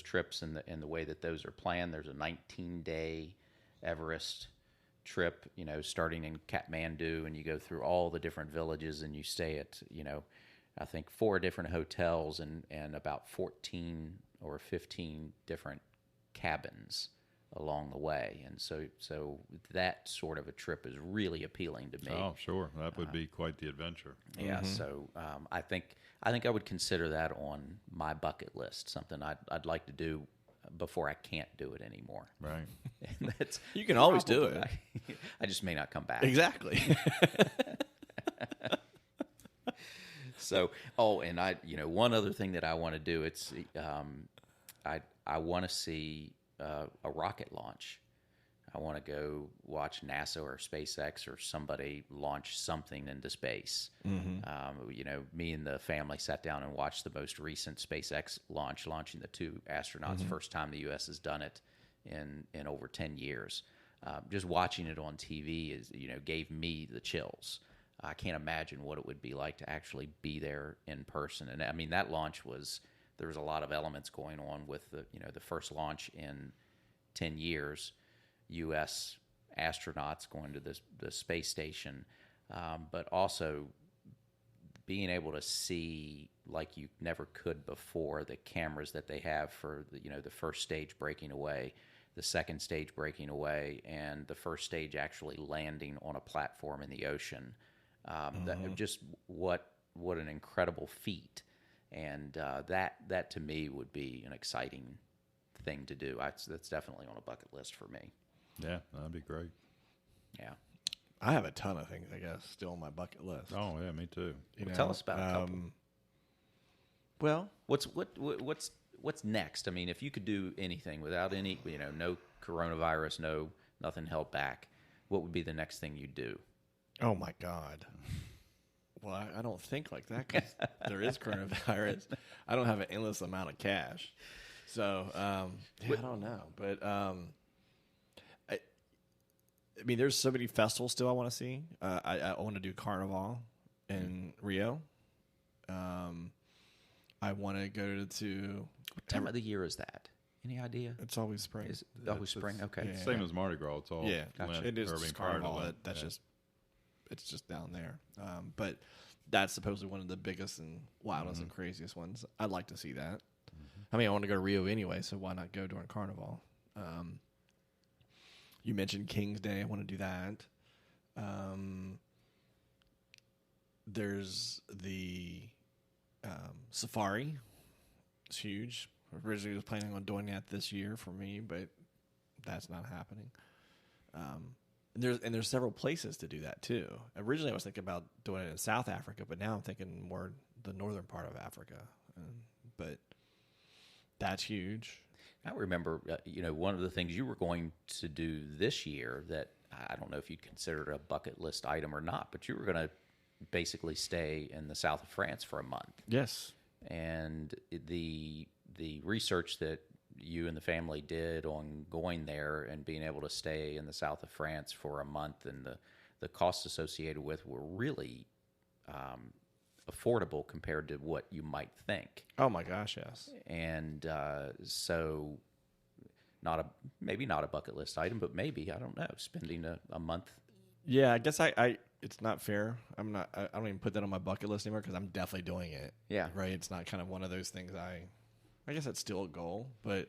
trips and the way that those are planned. There's a 19-day Everest trip, starting in Kathmandu, and you go through all the different villages, and you stay at, I think 4 different hotels and about 14 or 15 different cabins along the way. And so that sort of a trip is really appealing to me. Oh, sure, that would be quite the adventure. Yeah, so I think I would consider that on my bucket list, something I'd like to do before I can't do it anymore. Right. And that's You can always do probably- it. I just may not come back. Exactly. So, and one other thing that I want to do, it's, I want to see a rocket launch. I want to go watch NASA or SpaceX or somebody launch something into space. Me and the family sat down and watched the most recent SpaceX launching the 2 astronauts. First time the U.S. has done it in over 10 years. Just watching it on TV gave me the chills. I can't imagine what it would be like to actually be there in person. And I mean, that launch there was a lot of elements going on with the first launch in 10 years, U.S. astronauts going to the space station, but also being able to see like you never could before the cameras that they have for the first stage breaking away, the second stage breaking away, and the first stage actually landing on a platform in the ocean. That just what an incredible feat, and that to me would be an exciting thing to do. That's definitely on a bucket list for me. Yeah, that'd be great. Yeah. I have a ton of things, I guess, still on my bucket list. Oh yeah, me too. Tell us about a couple. Well, What's next? I mean, if you could do anything without any, no coronavirus, nothing held back, what would be the next thing you'd do? oh my God. Well, I don't think like that because there is coronavirus. I don't have an endless amount of cash. So, I don't know. But I mean, there's so many festivals still I want to see. I want to do Carnival in Rio. I want to go to... What time of the year is that? Any idea? It's always spring. Is it always spring? Okay. Yeah. Same as Mardi Gras. It's all Gotcha. It is Urban just Carnival. Carnival. That's it's just down there. But that's supposedly one of the biggest and wildest and craziest ones. I'd like to see that. I mean, I want to go to Rio anyway, so why not go during Carnival? You mentioned King's Day. I want to do that. There's the safari. It's huge. Originally was planning on doing that this year for me, but that's not happening. And there's several places to do that too. Originally, I was thinking about doing it in South Africa, but now I'm thinking more the northern part of Africa. But that's huge. I remember, one of the things you were going to do this year that I don't know if you'd consider it a bucket list item or not, but you were going to basically stay in the south of France for a month. Yes. And the research that you and the family did on going there and being able to stay in the south of France for a month, and the costs associated with were really affordable compared to what you might think. Oh my gosh, yes. And so maybe not a bucket list item, but maybe, I don't know, spending a month. Yeah, I guess I it's not fair. I don't even put that on my bucket list anymore because I'm definitely doing it. Yeah. Right. It's not kind of one of those things I guess that's still a goal, but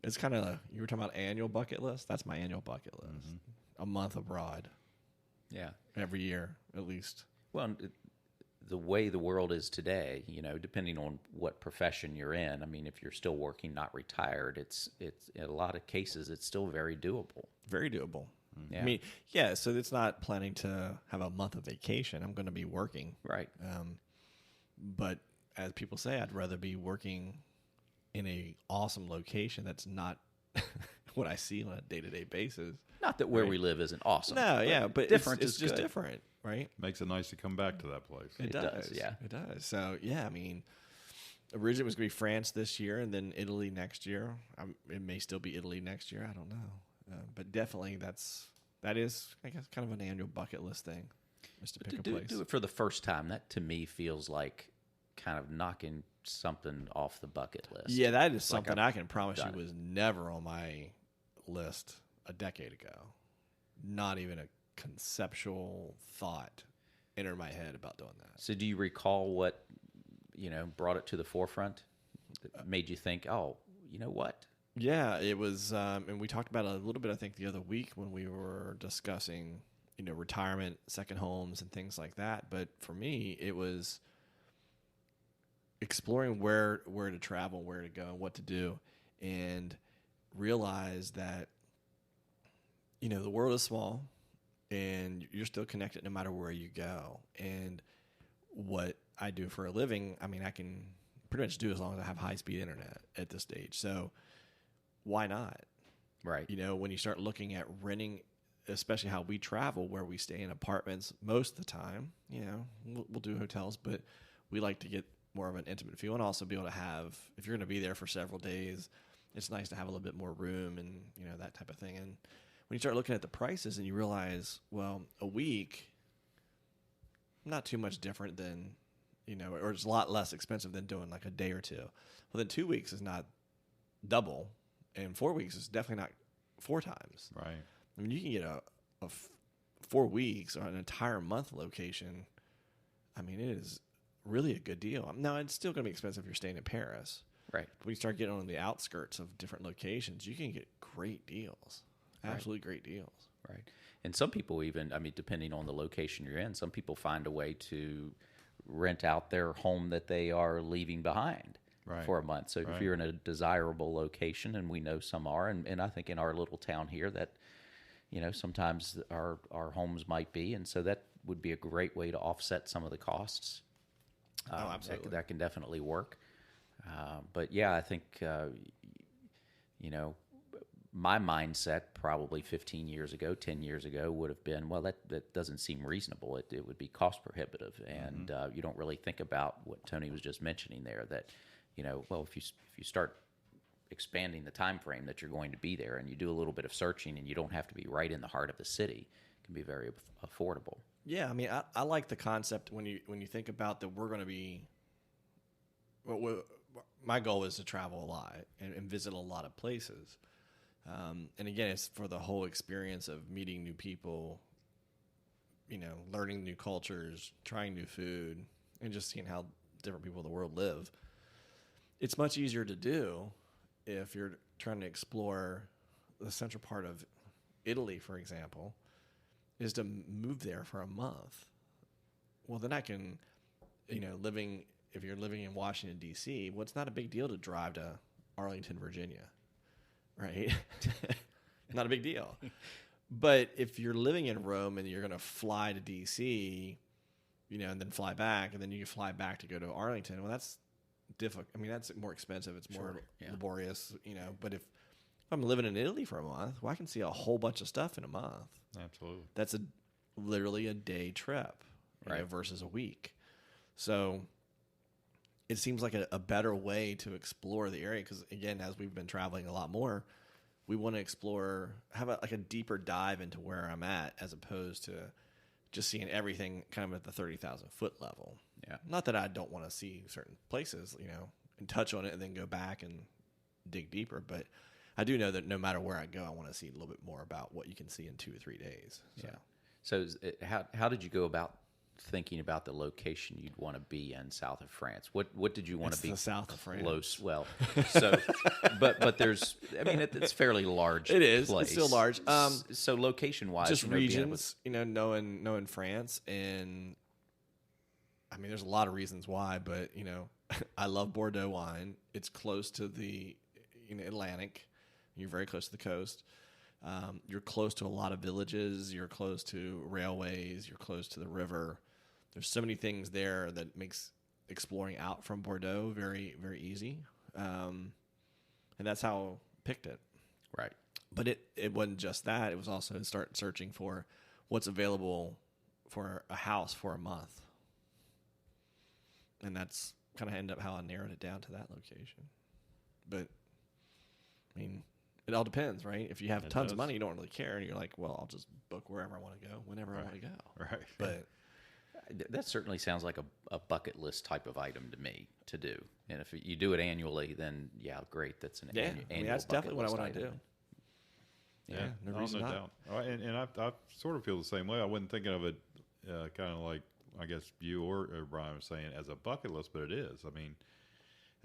it's kind of, you were talking about annual bucket list. That's my annual bucket list. A month abroad. Yeah. Every year, at least. Well, the way the world is today, depending on what profession you're in, I mean, if you're still working, not retired, it's in a lot of cases, it's still very doable. Very doable. Yeah. I mean, yeah, so it's not planning to have a month of vacation. I'm going to be working. Right. But as people say, I'd rather be working in a awesome location that's not what I see on a day-to-day basis. Not that where we live isn't awesome. No, yeah, but different it's is just good. different, right? Makes it nice to come back to that place. It does. Yeah. It does. So, yeah, I mean, originally it was going to be France this year and then Italy next year. It may still be Italy next year. I don't know. But definitely that is, I guess, kind of an annual bucket list thing, just to pick a place. Do it for the first time. That, to me, feels like kind of knocking something off the bucket list. Yeah, that is Like something I've I can promise you done it. was never on my list a decade ago. Not even a conceptual thought entered my head about doing that. So do you recall what, brought it to the forefront? That made you think, oh, you know what? Yeah, it was, and we talked about it a little bit, I think, the other week when we were discussing, retirement, second homes, and things like that. But for me, it was exploring where to travel, where to go, and what to do. and realize that, the world is small and you're still connected no matter where you go. And what I do for a living, I mean, I can pretty much do as long as I have high-speed internet at this stage. So why not? Right. When you start looking at renting, especially how we travel, where we stay in apartments most of the time, we'll do hotels, but we like to get more of an intimate feel, and also be able to have, if you're going to be there for several days, it's nice to have a little bit more room and, that type of thing. And when you start looking at the prices and you realize, well, a week, not too much different than, or it's a lot less expensive than doing like a day or two. Well, then 2 weeks is not double, and 4 weeks is definitely not 4 times. Right. I mean, you can get a 4 weeks or an entire month location. I mean, it is really a good deal. Now, it's still going to be expensive if you're staying in Paris. Right. But when you start getting on the outskirts of different locations, you can get great deals. Absolutely great deals. Right. And some people even, depending on the location you're in, some people find a way to rent out their home that they are leaving behind for a month. So if you're in a desirable location, and we know some are, and I think in our little town here that, sometimes our homes might be, and so that would be a great way to offset some of the costs. Absolutely. That can definitely work. But yeah, I think, my mindset probably 15 years ago, 10 years ago would have been, well, that doesn't seem reasonable. It would be cost prohibitive. And you don't really think about what Tony was just mentioning there, that, well, if you start expanding the time frame that you're going to be there, and you do a little bit of searching, and you don't have to be right in the heart of the city, it can be very affordable. Yeah, I like the concept when you think about that we're going to be. Well, my goal is to travel a lot and visit a lot of places, and again, it's for the whole experience of meeting new people, learning new cultures, trying new food, and just seeing how different people in the world live. It's much easier to do if you're trying to explore the central part of Italy, for example, is to move there for a month. Well, then I can, if you're living in Washington, D.C., well, it's not a big deal to drive to Arlington, Virginia, right? Not a big deal. But if you're living in Rome and you're going to fly to D.C., and then fly back, and then you can fly back to go to Arlington, well, that's difficult. That's more expensive. It's more laborious, But if I'm living in Italy for a month, well, I can see a whole bunch of stuff in a month. Absolutely. That's literally a day trip, versus a week. So it seems like a better way to explore the area, because, again, as we've been traveling a lot more, we want to explore, have a deeper dive into where I'm at, as opposed to just seeing everything kind of at the 30,000-foot level. Yeah. Not that I don't want to see certain places, and touch on it and then go back and dig deeper, but I do know that no matter where I go, I want to see a little bit more about what you can see in 2 or 3 days. So. Yeah. So how did you go about thinking about the location you'd want to be in south of France? What did you want to be the south of France? Close? Well, so but there's, it's fairly large. It is. Place. It's still large. So location wise, just regions, knowing France, and there's a lot of reasons why, but I love Bordeaux wine. It's close to the Atlantic. You're very close to the coast. You're close to a lot of villages. You're close to railways. You're close to the river. There's so many things there that makes exploring out from Bordeaux very, very easy. And that's how I picked it. Right. But it wasn't just that. It was also to start searching for what's available for a house for a month. And that's kind of ended up how I narrowed it down to that location. But, it all depends, right? If you have tons of money, you don't really care, and you're like, well, I'll just book wherever I want to go, whenever I want to go. Right. But that certainly sounds like a bucket list type of item to me to do. And if you do it annually, then great. That's an annual that's definitely what I want to do. Yeah, no reason not. doubt. And I sort of feel the same way. I wasn't thinking of it kind of like, I guess you or Brian was saying, as a bucket list, but it is.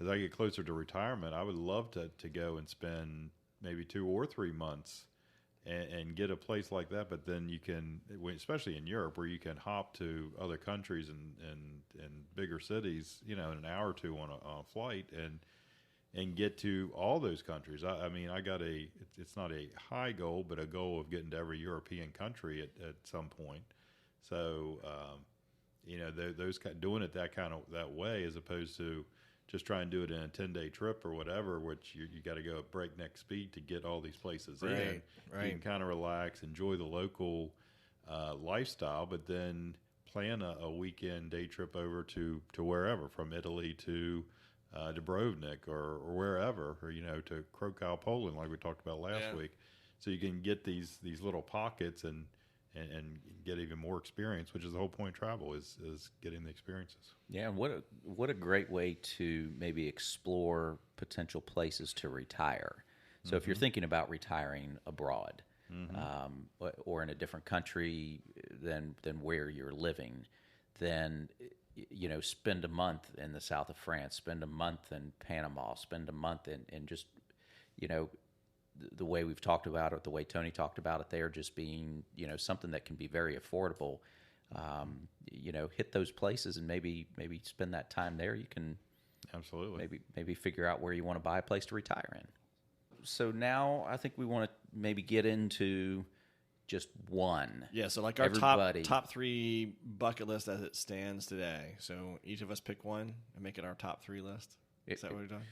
As I get closer to retirement, I would love to go and spend maybe 2 or 3 months and get a place like that. But then you can, especially in Europe, where you can hop to other countries and bigger cities, in an hour or two on a flight, and get to all those countries. I mean, I got it's not a high goal, but a goal of getting to every European country at some point. So, those doing it that way, as opposed to just try and do it in a 10-day trip or whatever, which you got to go at breakneck speed to get all these places in. Right. You can kind of relax, enjoy the local lifestyle, but then plan a weekend day trip over to wherever, from Italy to Dubrovnik or wherever, or to Krakow, Poland, like we talked about last week. So you can get these little pockets and get even more experience, which is the whole point of travel, is getting the experiences. Yeah, and what a great way to maybe explore potential places to retire. So if you're thinking about retiring abroad, or in a different country than where you're living, then spend a month in the south of France, spend a month in Panama, spend a month in just the way we've talked about it, the way Tony talked about it there, just being something that can be very affordable. Hit those places and maybe spend that time there. You can absolutely maybe figure out where you want to buy a place to retire in. So now I think we want to maybe get into just one. Yeah, so like our top 3 bucket list as it stands today. So each of us pick one and make it our top 3 list. Is that what we're doing?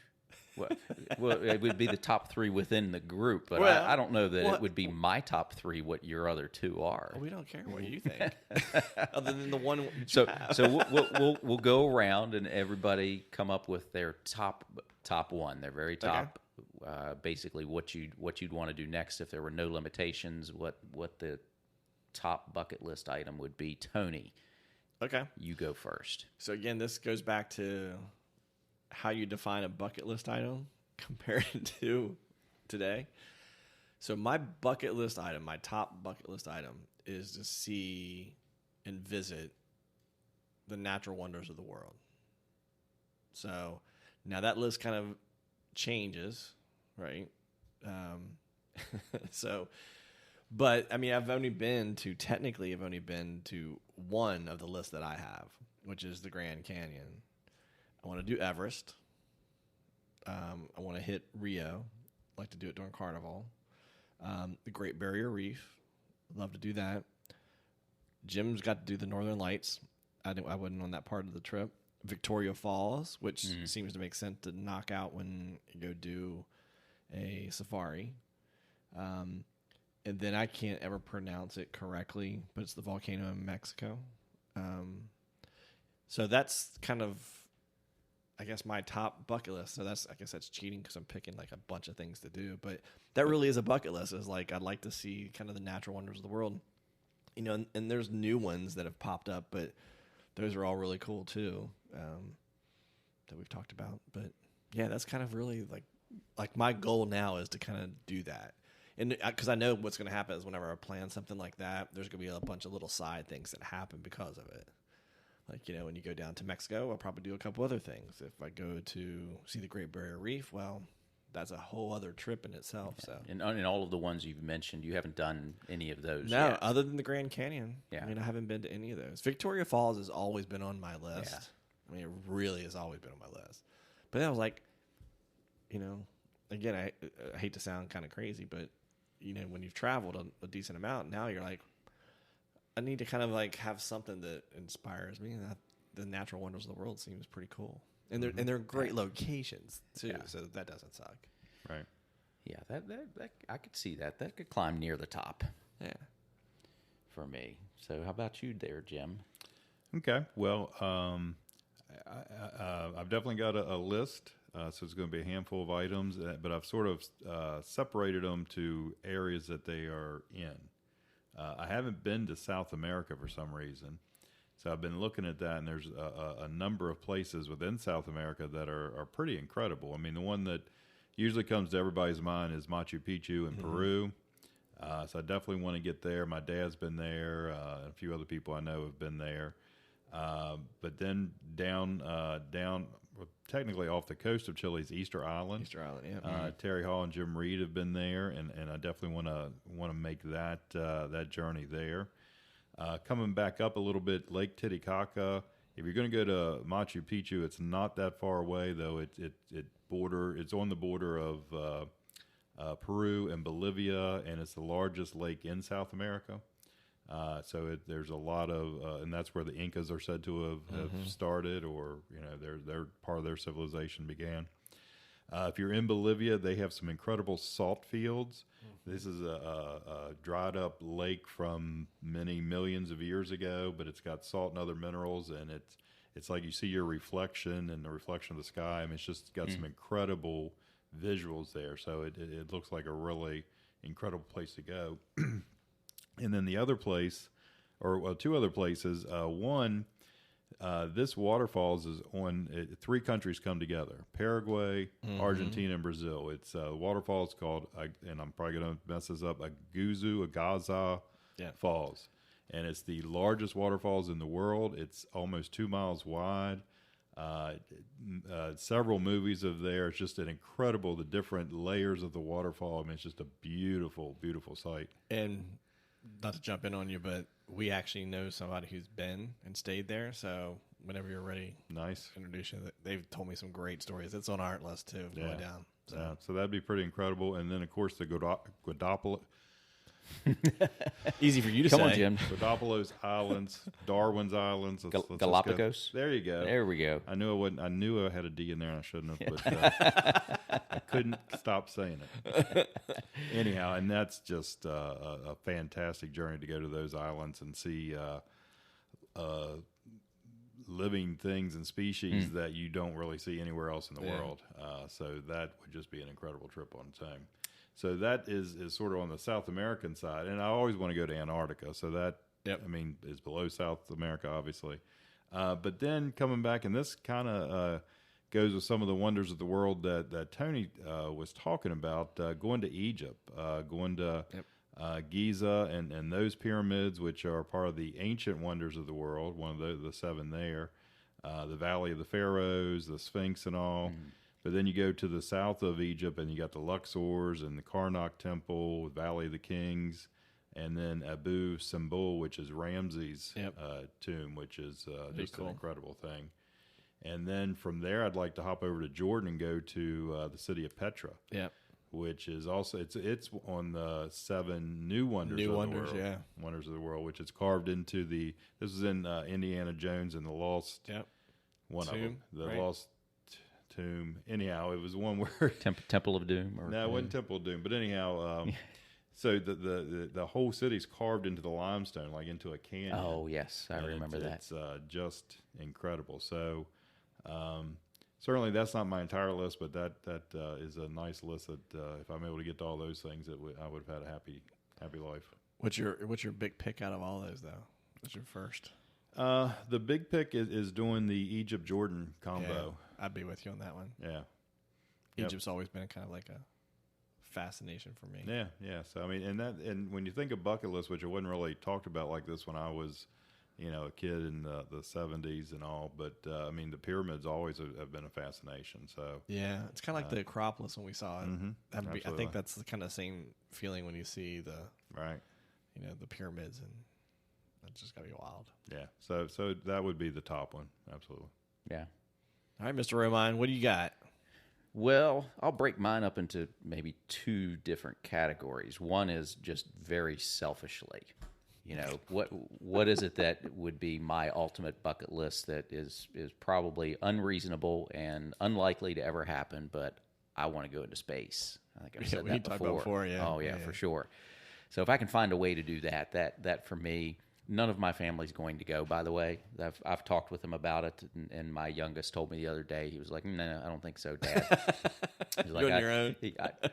Well, it would be the top 3 within the group, but I don't know that it would be my top 3 what your other 2 are. Well, we don't care what you think, other than the one. So we'll go around and everybody come up with their top one, their very top. Okay. Basically, what you'd want to do next if there were no limitations. What the top bucket list item would be. Tony, okay, you go first. So again, this goes back to how you define a bucket list item compared to today. So my bucket list item, my top bucket list item, is to see and visit the natural wonders of the world. So now that list kind of changes, right? But I mean, I've only been to one of the lists that I have, which is the Grand Canyon. I want to do Everest. I want to hit Rio. I'd like to do it during Carnival. The Great Barrier Reef. Love to do that. Jim's got to do the Northern Lights. I wasn't on that part of the trip. Victoria Falls, which seems to make sense to knock out when you go do a safari. And then I can't ever pronounce it correctly, but it's the volcano in Mexico. So that's kind of, I guess, my top bucket list. So I guess that's cheating because I'm picking like a bunch of things to do. But that really is a bucket list. Is like, I'd like to see kind of the natural wonders of the world. And there's new ones that have popped up, but those are all really cool too, that we've talked about. But yeah, that's kind of really like my goal now is to kind of do that. And because I know what's going to happen is whenever I plan something like that, there's going to be a bunch of little side things that happen because of it. Like, when you go down to Mexico, I'll probably do a couple other things. If I go to see the Great Barrier Reef, well, that's a whole other trip in itself. So, and in all of the ones you've mentioned, you haven't done any of those yet. Other than the Grand Canyon. Yeah. I mean, I haven't been to any of those. Victoria Falls has always been on my list. Yeah. I mean, it really has always been on my list. But then I was like, again, I hate to sound kind of crazy, but, when you've traveled a decent amount, now you're like, I need to kind of like have something that inspires me. And the natural wonders of the world seems pretty cool. And they're great locations too, so that doesn't suck. Right. Yeah, that I could see that. That could climb near the top. Yeah. For me. So how about you there, Jim? Okay. Well, I've definitely got a list. So it's going to be a handful of items, but I've sort of separated them to areas that they are in. I haven't been to South America for some reason. So I've been looking at that, and there's a number of places within South America that are pretty incredible. I mean, the one that usually comes to everybody's mind is Machu Picchu in Peru. So I definitely want to get there. My dad's been there. A few other people I know have been there. But then down, technically off the coast of Chile's Easter Island. Yeah. Terry Hall and Jim Reed have been there, and I definitely want to make that journey there. Coming back up a little bit, Lake Titicaca. If you're going to go to Machu Picchu, it's not that far away, though. It border. It's on the border of Peru and Bolivia, and it's the largest lake in South America. There's a lot of, and that's where the Incas are said to have started, or their part of their civilization began. If you're in Bolivia, they have some incredible salt fields. This is a dried up lake from many millions of years ago, but it's got salt and other minerals, and it's like you see your reflection and the reflection of the sky. I mean, it's just got some incredible visuals there. So it looks like a really incredible place to go. And then the other place, or two other places, one, this waterfalls is on, three countries come together: Paraguay, Argentina, and Brazil. It's the waterfall is called, and I'm probably going to mess this up, Agaza Falls. And it's the largest waterfalls in the world. It's almost 2 miles wide. Several movies of there. It's just incredible, the different layers of the waterfall. I mean, it's just a beautiful, beautiful sight. And not to jump in on you, but we actually know somebody who's been and stayed there. So whenever you're ready, nice, introduce you. They've told me some great stories. It's on our list too. Going down. So that'd be pretty incredible. And then of course the Guadalajara. Easy for you to say. Come on, Jim. Guadalupe's Islands, Darwin's Islands, Galapagos. There you go. There we go. I knew I had a D in there, and I shouldn't have, but I couldn't stop saying it. Anyhow, and that's just a fantastic journey to go to those islands and see living things and species that you don't really see anywhere else in the world. So that would just be an incredible trip on its own. So that is sort of on the South American side. And I always want to go to Antarctica. So that, I mean, is below South America, obviously. But then coming back, and this kind of goes with some of the wonders of the world that Tony was talking about, going to Egypt, going to Giza and those pyramids, which are part of the ancient wonders of the world, one of the seven there, the Valley of the Pharaohs, the Sphinx and all. But then you go to the south of Egypt, and you got the Luxors and the Karnak Temple, Valley of the Kings, and then Abu Simbel, which is Ramses' tomb, which is just an incredible thing. And then from there, I'd like to hop over to Jordan and go to the city of Petra, which is also it's on the seven new wonders of the world. Wonders of the world, which is carved into the. This is in Indiana Jones and the Lost. One tomb, of them, the Lost Tomb. Anyhow, it was one where Temple of Doom. No, it wasn't Temple of Doom. But anyhow, so the whole city's carved into the limestone, like into a canyon. Oh yes, I remember that. It's just incredible. So certainly that's not my entire list, but that is a nice list. That if I'm able to get to all those things, I would have had a happy life. What's your big pick out of all those though? What's your first? The big pick is doing the Egypt-Jordan combo. Yeah, I'd be with you on that one. Yeah. Egypt's always been kind of like a fascination for me. Yeah. So I mean, and when you think of bucket list, which I wasn't really talked about like this when I was, a kid in the 70s and all, but I mean, the pyramids always have been a fascination. So yeah, it's kind of like the Acropolis when we saw it. I think that's the kind of same feeling when you see the pyramids, and that's just gotta be wild. Yeah. So that would be the top one. Absolutely. Yeah. All right, Mr. Romine, what do you got? Well, I'll break mine up into maybe two different categories. One is just very selfishly, what is it that would be my ultimate bucket list that is probably unreasonable and unlikely to ever happen, but I want to go into space. I think I've said that before. Oh yeah, for sure. So if I can find a way to do that for me. None of my family's going to go, by the way. I've talked with them about it, and my youngest told me the other day, he was like, "No, I don't think so, Dad." He's like, on your own?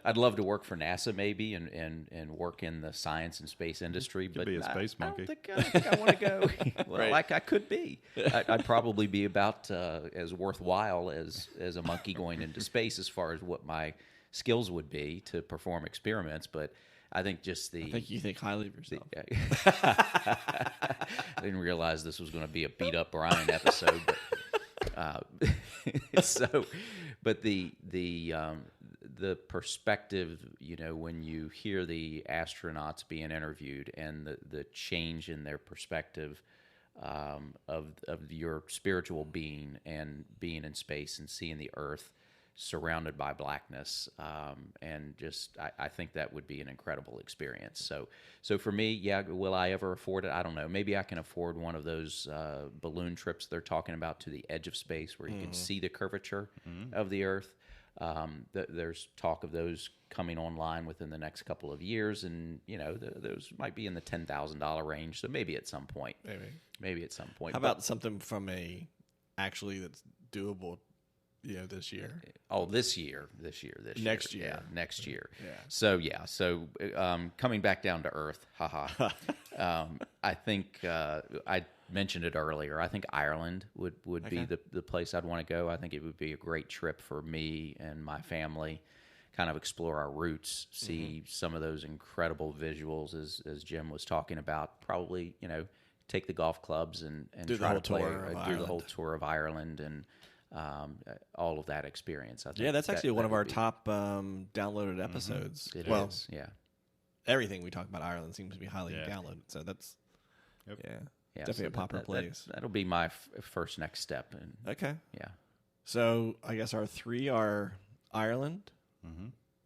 I'd love to work for NASA maybe and work in the science and space industry, but be a space monkey. I don't think I want to go. Well, like I could be. I'd probably be about as worthwhile as a monkey going into space as far as what my skills would be to perform experiments, but I think just I think you think highly of yourself. I didn't realize this was going to be a beat up Brian episode, but the perspective, when you hear the astronauts being interviewed and the change in their perspective of your spiritual being and being in space and seeing the Earth surrounded by blackness, and just I think that would be an incredible experience. So for me, yeah, will I ever afford it? I don't know. Maybe I can afford one of those balloon trips they're talking about to the edge of space where you can see the curvature of the Earth. There's talk of those coming online within the next couple of years, and those might be in the $10,000 range. So maybe at some point, maybe at some point. How about something from actually that's doable? This year. Oh, this year. Next year. Yeah, next year. Yeah. So coming back down to earth, haha. I think I mentioned it earlier. I think Ireland would be the place I'd want to go. I think it would be a great trip for me and my family. Kind of explore our roots, see some of those incredible visuals as Jim was talking about. Probably, take the golf clubs and do try the to play, do the whole tour of Ireland and all of that experience. I think Yeah, that's actually one of our be, top downloaded episodes. It well, is, yeah. Everything we talk about Ireland seems to be highly downloaded, so that's definitely a popular place. That'll be my first next step. And okay. Yeah. So I guess our three are Ireland,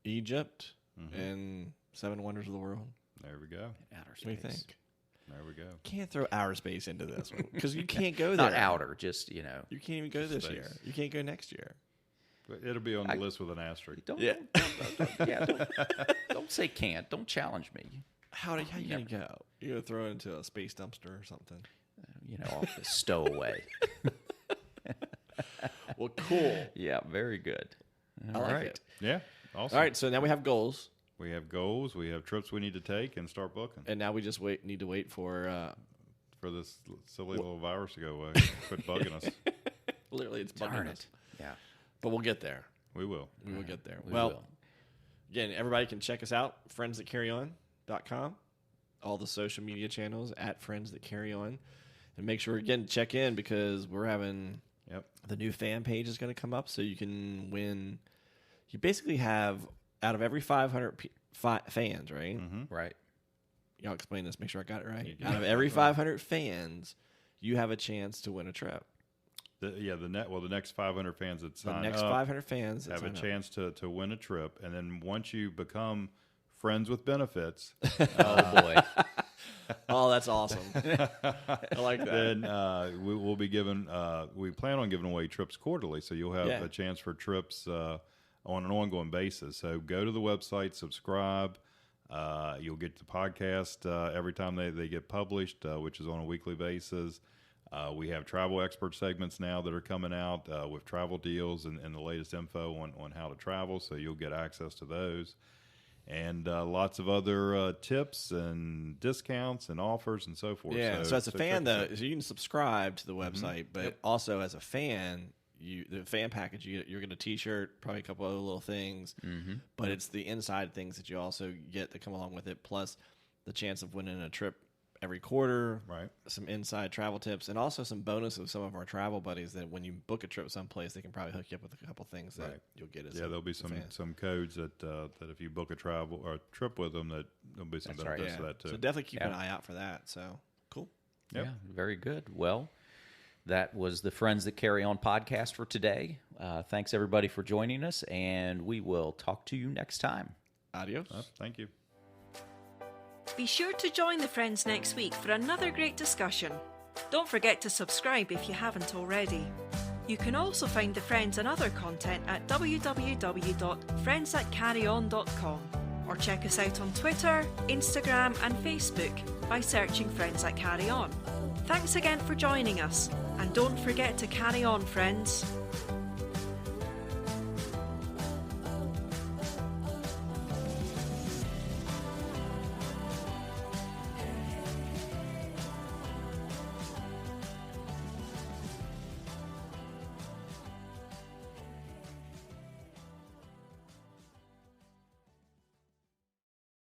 Egypt, and Seven Wonders of the World. There we go. Outer space. What do you think? There we go. Can't throw outer space into this one because you can't go there. Not outer, just You can't even go this year. You can't go next year. But it'll be on the list with an asterisk. Don't say can't. Don't challenge me. How you gonna go? You gonna throw it into a space dumpster or something? Off the stowaway. Well, cool. Yeah, very good. I like it. Yeah, awesome. All right, so now we have goals, We have goals. We have trips we need to take and start booking and now we just need to wait for this silly little virus to go away. Quit bugging us. literally it's Darn bugging it. us. Yeah. But we'll get there. We will. We will get there. We well, will. again, everybody can check us out, friendsthatcarryon.com, all the social media channels at Friends That Carry On. And make sure, again, check in because we're having the new fan page is going to come up so you can win. You basically have, out of every 500 fans, right? Right. Y'all explain this, make sure I got it right. Out of every 500 fans, you have a chance to win a trip. The next 500 fans that sign The next up 500 fans that have a sign up. chance to win a trip, and then once you become friends with benefits, Oh boy. Oh, that's awesome. I like that. then we will be giving. We plan on giving away trips quarterly, so you'll have a chance for trips on an ongoing basis. So go to the website, subscribe. You'll get the podcast every time they get published, which is on a weekly basis. We have travel expert segments now that are coming out with travel deals and the latest info on how to travel, so you'll get access to those. And lots of other tips and discounts and offers and so forth. Yeah, so as a fan, check though, so you can subscribe to the website, but also as a fan, the fan package, you're getting a T-shirt, probably a couple other little things, but it's the inside things that you also get that come along with it, plus the chance of winning a trip every quarter, Right. some inside travel tips, and also some bonus of some of our travel buddies that when you book a trip someplace, they can probably hook you up with a couple things that you'll get as there'll be some codes that if you book a travel or a trip with them, that there'll be some benefits to that too. So definitely keep an eye out for that. So cool. Yeah, very good. Well, that was the Friends That Carry On podcast for today. Thanks, everybody, for joining us, and we will talk to you next time. Adios. Thank you. Be sure to join the Friends next week for another great discussion. Don't forget to subscribe if you haven't already. You can also find the Friends and other content at www.friendsthatcarryon.com or check us out on Twitter, Instagram and Facebook by searching Friends That Carry On. Thanks again for joining us, and don't forget to carry on, friends.